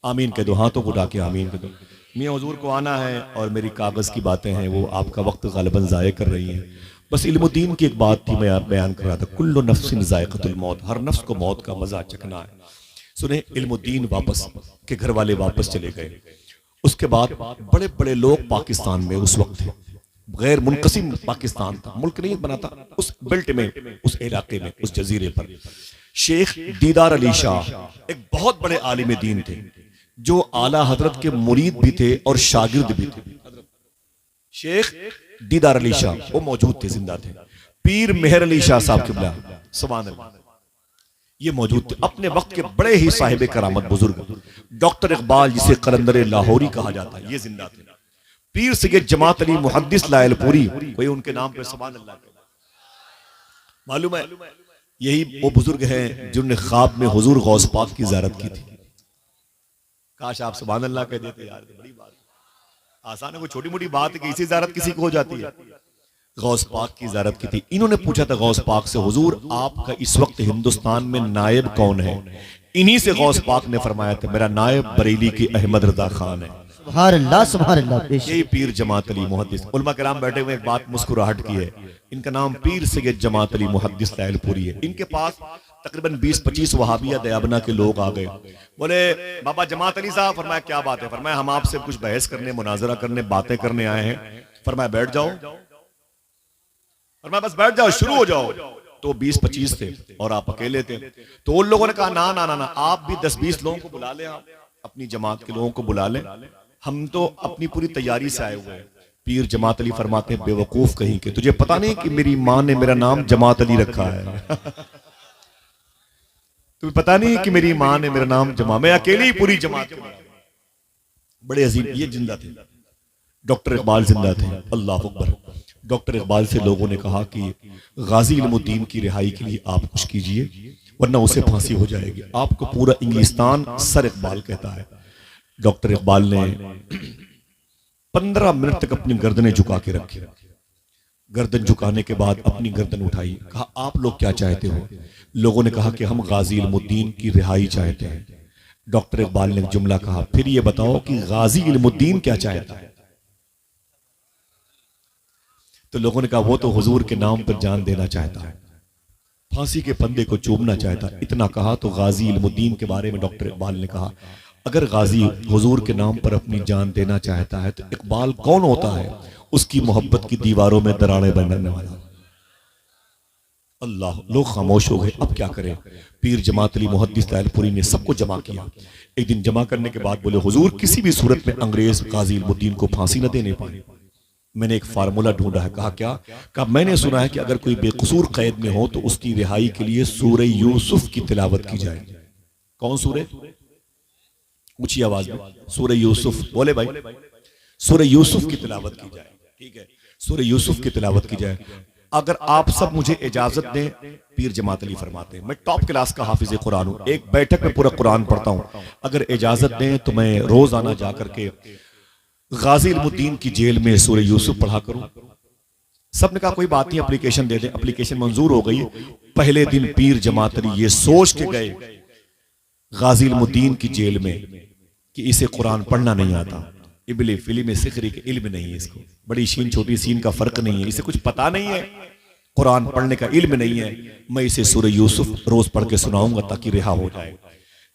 आमीन कह दो, हाथों को उठा के आमीन कह दो। मियाँ हुजूर को आना है और मेरी कागज़ की बातें हैं वो आपका वक्त ग़ालिबन ज़ाय कर रही हैं। बस इल्मुद्दीन की एक बात थी, मैं बयान कर रहा था, कुल्लु नफ्सिन ज़ायक़तुल मौत, हर नफ्स को मौत का मज़ा चखना है। सुने, इल्मुद्दीन वापस के घर वाले वापस चले गए। उसके बाद बड़े बड़े लोग पाकिस्तान में उस वक्त थे, गैर मुनक़सिम पाकिस्तान था, मुल्क नहीं बना था, उस बेल्ट में, उस इलाके में, उस जजीरे पर शेख दीदार अली शाह एक बहुत बड़े आलिम दीन थे, जो आला हजरत के मुरीद भी थे और शागिर्द भी थे। शेख दीदार अली शाह वो मौजूद थे, जिंदा थे। पीर मेहर अली शाह साहब किबला सुभान अल्लाह, ये मौजूद थे। अपने वक्त के बड़े ही साहिब करामत बुजुर्ग डॉक्टर इकबाल, जिसे कलंदर लाहौरी कहा जाता है, ये जिंदा थे। पीर सैयद जमात अली मुहद्दिस लायलपुरी, कोई उनके नाम पे सुभान अल्लाह मालूम है? यही वो बुजुर्ग हैं जिन्होंने ख्वाब में हुजूर गौस पाक की ज़ियारत की थी। काश आप सुभान अल्लाह कह देते यार, बड़ी बात आसान है, कोई छोटी मोटी बात है कि इसी ज़ियारत किसी को हो जाती है। गौस पाक की ज़ियारत की थी। इन्होंने पूछा था गौस पाक से, हुजूर आपका इस वक्त हिंदुस्तान में नायब कौन है? इन्हीं से गौस पाक ने फरमाया था, मेरा नायब बरेली की अहमद रजा खान है। सुभान अल्लाह, सुभान अल्लाह। यही पीर जमात अली मुहद्दिस। उलमा किराम बैठे हुए, एक बात मुस्कुराहट की है, इनका नाम पीर सैयद जमात अली मुहद्दिस लायलपुरी है। इनके पास तकरीबन 20-25 वहाबिया दयाबना के लोग आ गए, बोले बाबा जमात अली साहब, फरमाया क्या बात है? फरमाया हम आपसे कुछ बहस करने, मुनाजरा करने, बातें करने आए हैं। फरमाया बैठ जाओ, फरमाया बस बैठ जाओ, शुरू हो जाओ। तो 20-25 थे और आप अकेले थे, तो उन लोगों ने कहा ना ना ना ना, आप भी 10-20 लोगों को बुला लें, आप अपनी जमात के लोगों को बुला लें, हम तो अपनी पूरी तैयारी से आए हुए हैं। पीर जमात अली फरमाते हैं, बेवकूफ कहीं के, तुझे पता नहीं कि मेरी माँ ने मेरा नाम जमात अली रखा है? तुम्हें पता नहीं कि मेरी माँ ने मेरा नाम मैं अकेली ही पूरी जमात के बड़े अजीम। ये जिंदा थे, डॉक्टर इकबाल जिंदा थे। अल्लाह अकबर। डॉक्टर इकबाल से लोगों ने कहा कि गाजी इल्मुद्दीन की रिहाई के लिए आप कुछ कीजिए, वरना उसे फांसी हो जाएगी। आपको पूरा इंग्लिस्तान सर इकबाल कहता है। डॉक्टर इकबाल ने 15 मिनट तक अपनी गर्दनें झुका के रखी। गर्दन झुकाने के बाद अपनी गर्दन उठाई, कहा आप लोग क्या चाहते हो? लोगों ने कहा कि हम गाजी इल्मुद्दीन की रिहाई चाहते हैं। डॉक्टर इकबाल ने एक जुमला कहा, फिर ये बताओ कि गाजी इल्मुद्दीन क्या चाहता है? तो लोगों ने कहा वो तो हुजूर के नाम पर जान देना चाहता है, फांसी के फंदे को चूमना चाहता है। इतना कहा तो गाजी इल्मुद्दीन के बारे में डॉक्टर इकबाल ने कहा, अगर गाजी हुजूर के नाम पर अपनी जान देना चाहता है तो इकबाल कौन होता है? उसकी मोहब्बत की दीवारों में दरारें बनने वाला। अल्लाह, लोग खामोश हो गए, अब क्या करें? पीर जमात अली मुहद्दिस लायलपुरी ने सबको जमा किया। एक दिन जमा करने के बाद बोले, हुजूर किसी भी सूरत में अंग्रेज गाजी इल्मुद्दीन को फांसी न देने पाए। मैंने एक फार्मूला ढूंढा है। कहा क्या? कहा मैंने सुना है कि अगर कोई बेकसूर कैद में हो तो उसकी रिहाई के लिए सूरह यूसुफ की तिलावत की जाए। कौन सूरह? ऊंची आवाज में सूरह यूसुफ बोले भाई, सूरह यूसुफ की तिलावत की जाए। ठीक है, सूरह यूसुफ की तिलावत की जाए। अगर आप सब मुझे इजाजत दें, पीर जमात अली फरमाते हैं, मैं टॉप क्लास का हाफिज कुरान हूं, एक बैठक में पूरा कुरान पढ़ता हूं। अगर इजाजत दें तो मैं रोजाना जाकर के गाजी इल्मुद्दीन की जेल में सूरह यूसुफ पढ़ा करूं। सबने कहा कोई बात नहीं, एप्लीकेशन दे दें। एप्लीकेशन मंजूर हो गई। पहले दिन पीर जमात अली ये सोच के गए गाजी इल्मुद्दीन की जेल में कि इसे कुरान पढ़ना नहीं आता, इबली फिल्म सिखरी के इल्म नहीं है, इसको बड़ी शीन छोटी सीन का फर्क नहीं है, इसे कुछ पता नहीं है, कुरान पढ़ने का इल्म नहीं है, मैं इसे सूरह यूसुफ रोज पढ़ के सुनाऊंगा ताकि रिहा हो जाए।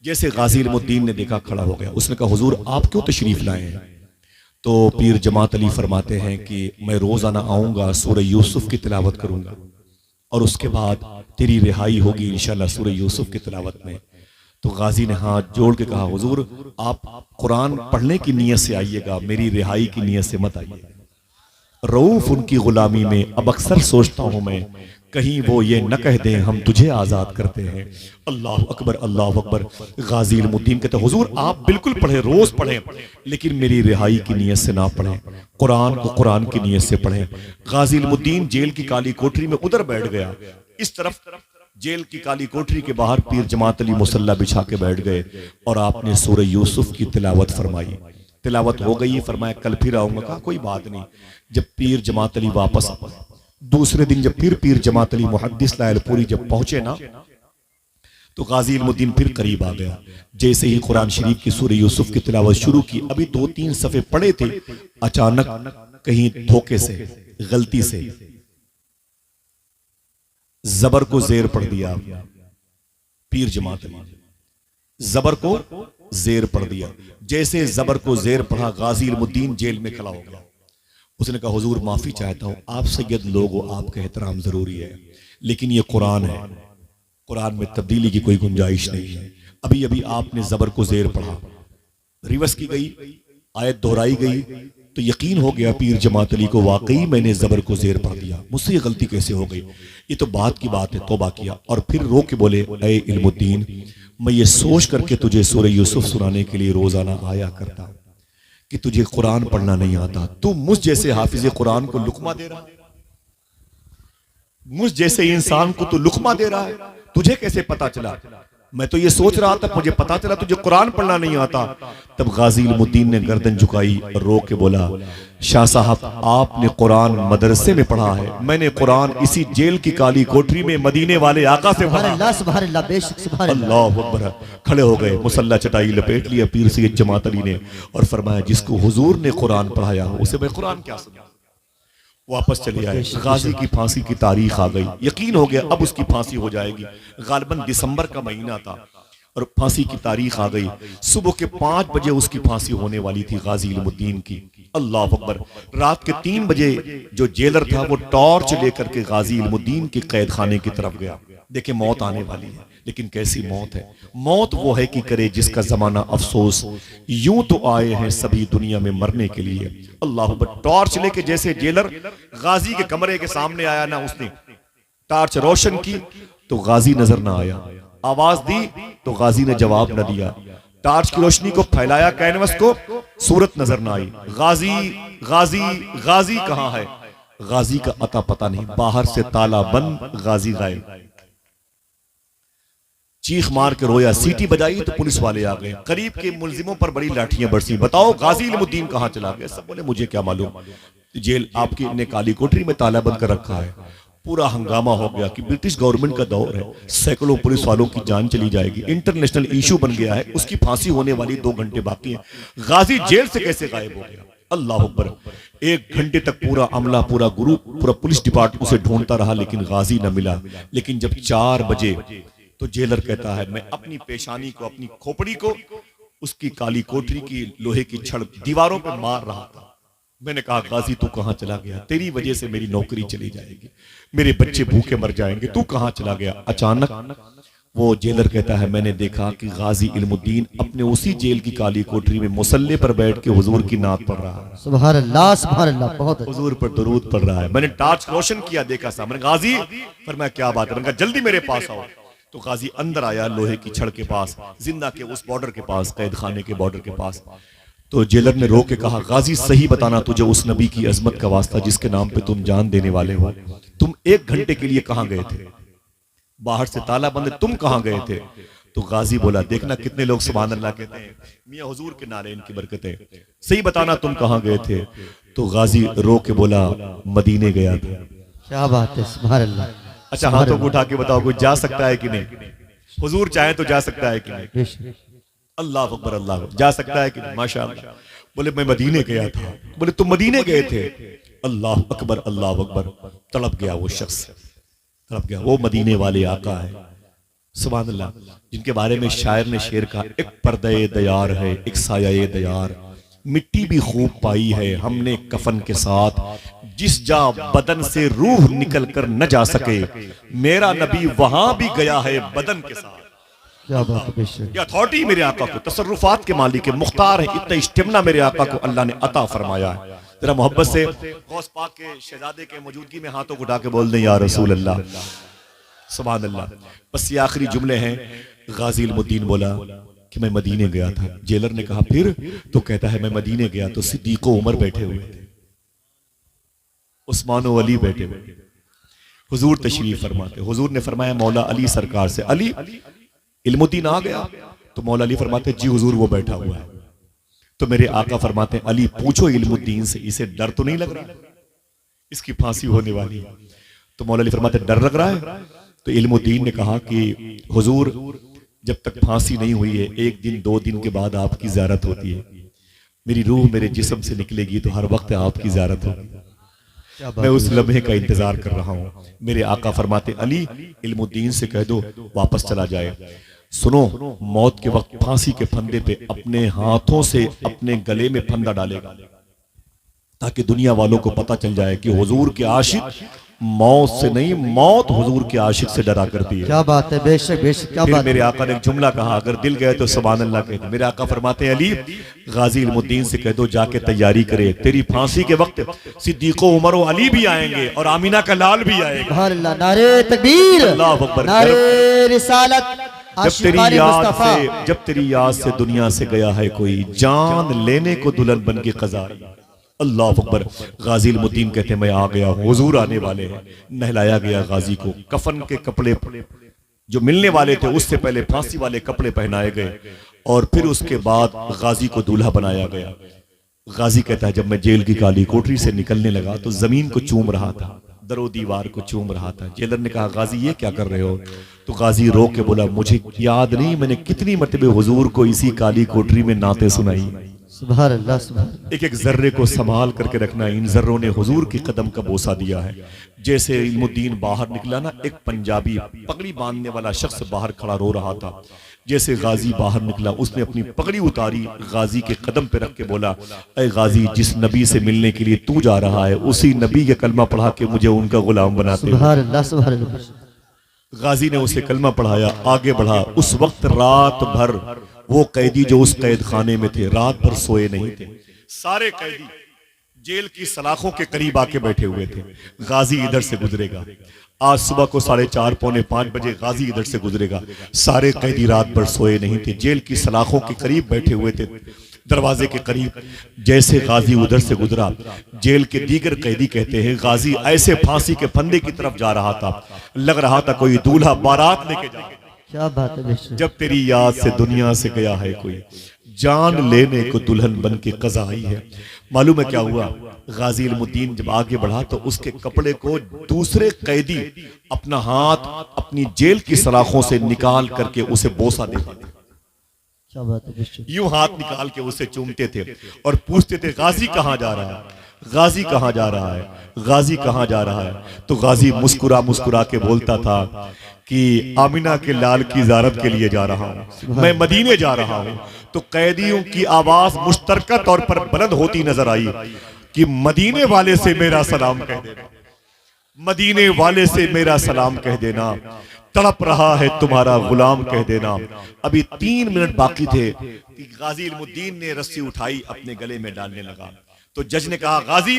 जैसे गाजी इल्मुद्दीन ने देखा, खड़ा हो गया। उसने कहा हुजूर आप क्यों तशरीफ लाए हैं? तो पीर जमात अली फरमाते हैं कि मैं रोजाना आऊंगा, सूरह यूसुफ की तिलावत करूंगा और उसके बाद तेरी रिहाई होगी इंशाल्लाह सूरह यूसुफ की तिलावत में। तो गाजी ने हाथ जोड़ के कहा हुजूर आप कुरान पढ़ने की नीयत से आइएगा, मेरी रिहाई की नीयत से मत आइएगा। रऊफ उनकी गुलामी में अब अक्सर सोचता हूं मैं, कहीं वो ये न कह दें हम तुझे आजाद करते हैं। अल्लाह अकबर अल्लाह अकबर। गाजी इल्मुद्दीन कहते हुजूर आप बिल्कुल पढ़े, रोज पढ़ें, लेकिन मेरी रिहाई की नीयत से ना पढ़ें, कुरान को कुरान की नीयत से पढ़ें। गाजी इल्मुद्दीन जेल की काली कोठरी में उधर बैठ गया। इस तरफ जेल की काली कोठरी के बाहर पीर जमात अली मुसल्ला बिछा के बैठ गए और आपने सूरह यूसुफ की तिलावत फरमाई। तिलावत हो गई, फरमाया कल फिर आऊंगा। कहा कोई बात नहीं। जब पीर जमात अली वापस दूसरे दिन जब फिर पीर जमात अली मुहद्दिस लायलपुरी जब पहुंचे ना, तो गाजी इल्मुद्दीन फिर करीब आ गया। जैसे ही कुरान शरीफ की सूरह यूसुफ की तिलावत शुरू की, अभी 2-3 सफ़े पढ़े थे, अचानक कहीं धोखे से, गलती से जबर को जेर पढ़ दिया। पीर जमात अली जबर को जेर पढ़ दिया। जैसे जबर को जेर पढ़ा, गाजी इल्मुद्दीन जेल में खड़ा हो गया। उसने कहा हुजूर माफी चाहता हूं, आप सैयद लोग हो, आपका एहतराम जरूरी है, लेकिन ये कुरान है, कुरान में तब्दीली की कोई गुंजाइश नहीं है। अभी अभी आपने जबर को जेर पढ़ा, रिवर्स की गई, आयत दोहराई गई, तो यकीन हो गया पीर जमात अली को वाकई मैंने जबर को जेर पढ़ दिया, मुझसे ये गलती कैसे हो गई। ये तो बात की बात है, तौबा किया और फिर रो के बोले ऐ इल्मुद्दीन, मैं ये सोच करके तुझे सूरह यूसुफ सुनाने के लिए रोजाना आया करता कि तुझे कुरान पढ़ना नहीं आता। तू मुझ जैसे हाफिज कुरान को लुकमा दे रहा है, मुझ जैसे इंसान को तू लुकमा दे रहा है, तुझे कैसे पता चला? मैं तो ये सोच रहा था, मुझे पता चला तुझे कुरान पढ़ना नहीं आता। तब गाजी इल्मुद्दीन ने गर्दन झुकाई और रो के बोला शाह साहब आपने कुरान मदरसे में पढ़ा है, मैंने कुरान इसी जेल की काली कोठरी में मदीने वाले आका से पढ़ा। सुभान अल्लाह, बेशक सुभान अल्लाह अकबर। खड़े हो गए, मुसल्ला चटाई लपेट लिया पीर सैयद जमात अली ने और फरमाया जिसको हुजूर ने कुरान पढ़ाया उसे मैं कुरान क्या सुना। वापस चले आए। गाजी की फांसी की तारीख आ गई, यकीन हो गया अब उसकी फांसी हो जाएगी। गालिबन दिसंबर का महीना था और फांसी की तारीख आ गई। सुबह के 5 बजे उसकी फांसी होने वाली थी गाजी इल्मुद्दीन की। अल्लाह अकबर। रात के 3 बजे जो जेलर था वो टॉर्च लेकर के गाजी इल्मुद्दीन के कैद खाने की तरफ गया। देखे मौत आने वाली है, लेकिन कैसी मौत है? मौत वो है कि करे जिसका जमाना अफसोस, यूं तो आए हैं सभी दुनिया में मरने के लिए। अल्लाह अकबर। टॉर्च लेके जैसे जेलर गाजी के कमरे के सामने आया ना, उसने टॉर्च रोशन की तो गाजी नजर ना आया, आवाज दी तो गाजी ने जवाब न दिया, टॉर्च की रोशनी को फैलाया कैनवस को, सूरत नजर ना आई। गाजी गाजी गाजी कहां है? गाजी का अता पता नहीं, बाहर से ताला बंद, गाजी गायब। चीख मार के रोया, सीटी बजाई तो पुलिस वाले आ गए, करीब के मुलजिमों पर बड़ी लाठियां बरसी। बताओ गाजी इल्मुद्दीन कहां चला गया? सब बोले मुझे क्या मालूम, जेल आपकी ने काली कोठरी में ताला बंद कर रखा है। पूरा हंगामा हो गया कि ब्रिटिश गवर्नमेंट का दौर है, सैकड़ों पुलिस वालों की जान चली जाएगी, इंटरनेशनल इशू बन गया है, उसकी फांसी होने वाली 2 घंटे बाकी है। गाजी जेल से कैसे गायब हो गया? अल्लाह अकबर। 1 घंटे तक पूरा अमला, पूरा ग्रुप, पूरा पुलिस डिपार्टमेंट उसे ढूंढता रहा, लेकिन गाजी न मिला। लेकिन जब 4 बजे तो जेलर कहता है मैं अपनी पेशानी को, अपनी खोपड़ी को उसकी काली कोठरी की लोहे की छड़ दीवारों पर मार रहा था। मैंने कहा गाजी तू कहां चला गया? तेरी वजह से मेरी नौकरी चली जाएगी, मेरे बच्चे भूखे मर जाएंगे, तू कहां चला गया? अचानक वो जेलर कहता है मैंने देखा कि गाजी इल्मुद्दीन अपने उसी जेल की काली कोठरी में मुसल्ले पर बैठ के हुजूर की नात पढ़ रहा है। सुभान अल्लाह, सुभान अल्लाह, बहुत हुजूर पर दुरूद पढ़ रहा है। मैंने टॉर्च रोशन किया, देखा सामने गाजी। फरमाया क्या बात है? मैंने कहा जल्दी मेरे पास आओ। तो गाजी अंदर आया, लोहे की छड़ के पास, जिंदा के उस बॉर्डर के पास, कैद खाने के बॉर्डर के पास। तो जेलर ने रो के कहा गाजी सही बताना, तुझे उस नबी की अजमत का वास्ता जिसके नाम पे तुम जान देने वाले हो, तुम 1 घंटे के लिए कहां गए थे? बाहर से ताला बंद, तुम कहां गए थे? तो गाजी बोला देखना कितने लोग सुभान अल्लाह कहते हैं, मियां हुजूर के नारे इनकी बरकतें, सही बताना तुम कहां गए थे? तो गाजी रो के बोला मदीने गया था। क्या बात है, सुभान अल्लाह। अच्छा हाथों को उठा के बताओ कोई जा सकता है कि नहीं? हुजूर चाहे तो जा सकता है कि नहीं? अल्लाह अकबर, अल्लाह जा सकता है कि नहीं? माशाअल्लाह। बोले मैं मदीने गया था। बोले तुम मदीने गए थे? अल्लाह अकबर, अल्लाह अकबर। तड़प गया वो शख्स, तड़प गया। वो मदीने वाले आका है, सुभान अल्लाह, जिनके बारे में शायर ने शेर कहा, एक पर्दे दयार है, एक साया दयार, मिट्टी भी खूब पाई है हमने कफन के साथ, जिस जा बदन से रूह निकल कर न जा सके, मेरा नबी वहां भी गया है बदन के साथ। क्या बात है बेशक। ये अथॉरिटी मेरे आका को, तसर्रुफात के मालिक है, मुख्तार है, इतना इस्तिमना मेरे आका को अल्लाह ने अता फरमाया है। जरा मोहब्बत से गौस पाक के शहजादे के मौजूदगी में हाथों को उठा के बोल दें या रसूल अल्लाह, सुभान अल्लाह। बस ये आखिरी जुमले हैं। गाजी इल्मुद्दीन बोला कि मैं मदीने गया था। जेलर ने कहा फिर? तो कहता है मैं मदीने गया तो सिद्दीक व उमर बैठे हुए थे, उस्मान व अली बैठे हुए थे, हुजूर तशरीफ फरमाते। हुजूर ने फरमाया मौला अली सरकार से, अली इल्मुद्दीन आ गया? तो मौला अली फरमाते जी हुजूर वो बैठा हुआ है। तो मेरे आका फरमाते हैं अली पूछो इल्मुद्दीन से, इसे डर तो नहीं लग रहा, इसकी फांसी होने वाली है। तो मौला अली फरमाते डर लग रहा है? तो इल्मुद्दीन ने कहा कि हुजूर जब तक फांसी नहीं हुई है, एक दिन 2 दिन के बाद आपकी ज़ियारत होती है, मेरी रूह मेरे जिस्म से निकलेगी तो हर वक्त आपकी ज़ियारत होगी, मैं उस लम्हे का इंतजार कर रहा हूं। मेरे आका फरमाते अली इल्मुद्दीन से कह दो वापस चला जाए। सुनो, मौत के वक्त फांसी के फंदे पे अपने हाथों से अपने गले में फंदा डालेगा ताकि दुनिया वालों को पता चल जाए कि हुजूर के आशिक मौत से नहीं, मौत हुजूर के आशिक से डरा करती है। क्या बात है बेशक बेशक, क्या फिर बात मेरे आका ने एक जुमला कहा, अगर दिल गए तो सुभान अल्लाह कहते। मेरे आका फरमाते हैं अली गाजी इल्मुद्दीन से कह दो जाके तैयारी करे, तेरी फांसी के वक्त सिद्दीक उमर और अली भी आएंगे और आमीना का लाल भी आएगा। सुभान अल्लाह, नारे तकबीर, अल्लाह अकबर। नारे रिसालत, जब तेरी याद से दुनिया से गया है कोई, जान लेने को दुल्हन बन के कज़ा। अल्लाह अकबर। गाजी इल्मुद्दीन कहते हैं मैं आ गया हूं, हुजूर आने वाले हैं। नहलाया गया गाजी को, कफन के कपड़े जो मिलने वाले थे उससे पहले फांसी वाले कपड़े पहनाए गए और फिर उसके बाद गाजी को दूल्हा बनाया गया। गाजी कहता है जब मैं जेल की काली कोठरी से निकलने लगा तो जमीन को चूम रहा था, दरो दीवार को चूम रहा था। जेलर ने कहा गाजी ये क्या कर रहे हो? तो गाजी रो के बोला मुझे याद नहीं मैंने कितनी मरतबे हुजूर को इसी काली कोठरी में नाते सुनाई। सुभान अल्लाह, सुभान अल्लाह। एक एक जर्रे को संभाल करके रखना, इन जर्रों ने हुजूर की कदम का बोसा दिया है। जैसे इल्मुद्दीन बाहर निकला ना, एक पंजाबी पगड़ी बांधने वाला शख्स बाहर खड़ा रो रहा था। जैसे गाजी बाहर निकला उसने अपनी पगड़ी उतारी, गाजी के कदम पे रख के बोला ऐ गाजी जिस नबी से मिलने के लिए तू जा रहा है उसी नबी के कलमा पढ़ा के मुझे उनका गुलाम बनाते। सुभान अल्लाह, सुभान अल्लाह। गाजी ने उसे कलमा पढ़ाया, आगे बढ़ा। उस वक्त रात भर वो कैदी जो उस कैद खाने में थे रात भर सोए नहीं थे। सारे कैदी जेल की सलाखों के करीब आके बैठे हुए थे। गाजी इधर से गुजरेगा, आज सुबह को 4:30 पौने 5 बजे गाजी इधर से गुजरेगा। सारे कैदी रात भर सोए नहीं थे, जेल की सलाखों के करीब बैठे हुए थे, दरवाजे के करीब। जैसे गाजी उधर से गुजरा, जेल के दीगर कैदी कहते हैं गाजी ऐसे फांसी के फंदे की तरफ जा रहा था, लग रहा था कोई दूल्हा बारात लेके जा। क्या बात है बेशक। जब तेरी याद से दुनिया से गया है कोई, जान लेने को दुल्हन बन के कज़ा आई है। मालूम है क्या हुआ? गाजी इल्मुद्दीन जब आगे बढ़ा तो उसके कपड़े को दूसरे कैदी अपना हाथ अपनी जेल की सलाखों से निकाल करके उसे बोसा देते थे। क्या बात है बेशक। यूं हाथ निकाल के उसे चूमते थे और पूछते थे गाजी कहां जा रहा है, गाजी कहां जा रहा है, गाजी कहां जा रहा है। तो गाजी मुस्कुरा मुस्कुरा के बोलता था कि आमिना के लाल की ज़ियारत के लिए जा रहा हूं, मैं मदीने जा रहा हूं। तो कैदियों की आवाज मुश्तरका तौर पर बुलंद होती नजर आई कि मदीने वाले से मेरा सलाम कह देना, मदीने वाले से मेरा सलाम कह देना, तड़प रहा है तुम्हारा गुलाम कह देना। अभी 3 मिनट बाकी थे कि गाजी इल्मुद्दीन ने रस्सी उठाई अपने गले में डालने लगा। तो जज ने कहा गाजी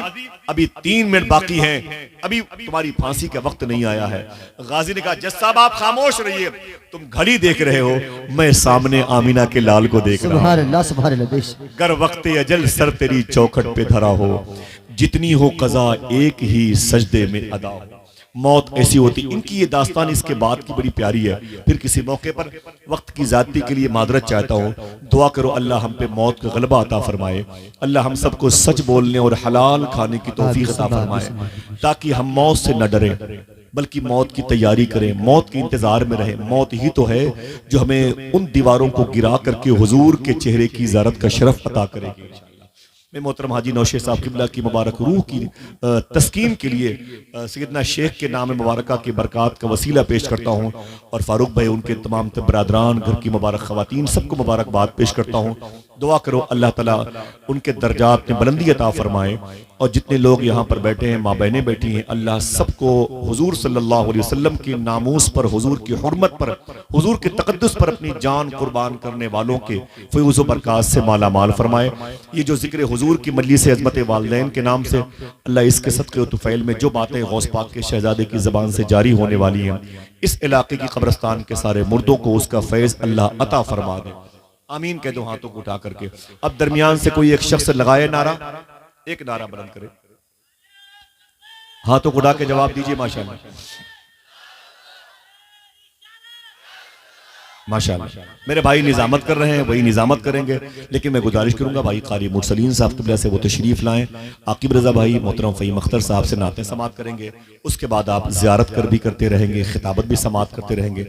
अभी 3 मिनट बाकी हैं, अभी तुम्हारी फांसी का वक्त नहीं आया है। गाजी ने कहा जज साहब आप खामोश रहिए, तुम घड़ी देख रहे हो, मैं सामने आमीना के लाल को देख रहा हूं। सुभान अल्लाह, सुभान अल्लाह। गर वक्त अजल सर तेरी चौखट पे धरा हो, जितनी हो कज़ा एक ही सजदे में अदा हो। मौत ऐसी होती, इनकी ये दास्तान इसके बाद की बड़ी प्यारी है। फिर किसी मौके पर वक्त की ज़्यादती के लिए मादरत चाहता हूँ, दुआ करो अल्लाह हम पे मौत का गलबा अता फरमाए, अल्लाह हम सबको सच बोलने और हलाल खाने की तौफीक अता फरमाए, ताकि हम मौत से न डरें बल्कि मौत की तैयारी करें, मौत के इंतजार में रहें। मौत ही तो है जो हमें उन दीवारों को गिरा करके हुजूर के चेहरे की ज़ियारत का शरफ अता करेगी। मैं मोहतरम हाजी नौशेर साहब किबला की मुबारक रूह की तस्कीन के लिए सैयदना शेख के नाम मुबारक की बरक़ात का वसीला पेश करता हूँ और फारूक भाई उनके तमाम बरादरान घर की मुबारक ख़वातीन सबको मुबारकबाद पेश करता हूँ। दुआ करो अल्लाह ताला उनके दर्जात में बुलंदी अता फरमाए और जितने लोग यहाँ पर बैठे हैं, माँ बहनें बैठी हैं, अल्लाह सबको हुजूर सल्लल्लाहु अलैहि वसल्लम की नामूस पर, हुजूर की हुर्मत पर, हुजूर के तकद्दुस पर अपनी जान कुर्बान करने वालों के फैज़ व बरक़ात से माला माल फरमाए। ये जो जिक्र हुजूर की मजलिस अज़मत वालिदैन के नाम से अल्लाह इसके सदक़े तुफ़ैल में जो बातें गौस पाक के शहजादे की ज़बान से जारी होने वाली हैं, इस इलाके की कब्रिस्तान के सारे मुर्दों को उसका फैज़ अल्लाह अता फरमा दे। आमीन कह दो हाथों को उठा करके। अब दरमियान से कोई एक शख्स लगाए नारा, एक नारा बुलंद करे, हाथों को उठा के जवाब दीजिए। माशाअल्लाह माशाअल्लाह। मेरे भाई निजामत कर रहे हैं, वही निजामत करेंगे, लेकिन मैं गुजारिश करूंगा भाई कारी मुरसलीन साहब क़िबला से वो तशरीफ लाएं। आकिब रजा भाई मोहतरम फ़हीम अख्तर साहब से नाते समात करेंगे, उसके बाद आप ज़ियारत कर भी करते रहेंगे, खिताबत भी समात करते रहेंगे।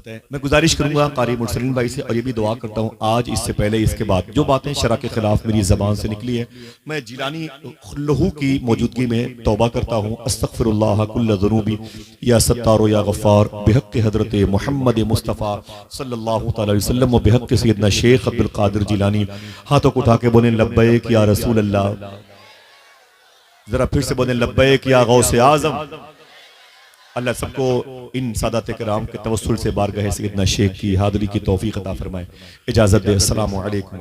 मैं गुजारिश करूंगा कारी मुरसलीन भाई से और ये भी दुआ करता हूँ आज इससे पहले इसके बाद जो बातें शरा के खिलाफ मेरी ज़बान से निकली है, मैं जिलानी खुल्लहू की मौजूदगी में तौबा करता हूँ। अस्तगफिरुल्लाह कुल्ल ज़ुनूबी या सत्तारो या गफ़ार बिहक़ हज़रत मोहम्मद मुस्तफ़ा सल्लल्लाहु तआला अलैहि वसल्लम व बिहक़ सैयदना शेख अब्दुल कादिर जिलानी। हाथों को उठा के बोलें लब्बैक या रसूल अल्लाह। जरा फिर से बोलें लब्बैक या गौसे आज़म। अल्लाह सबको इन सादात किराम के तवस्सुल से बारगाह सैयदना शेख की हाज़िरी की तौफीक अता फरमाए। इजाज़त दे। अस्सलामु अलैकुम।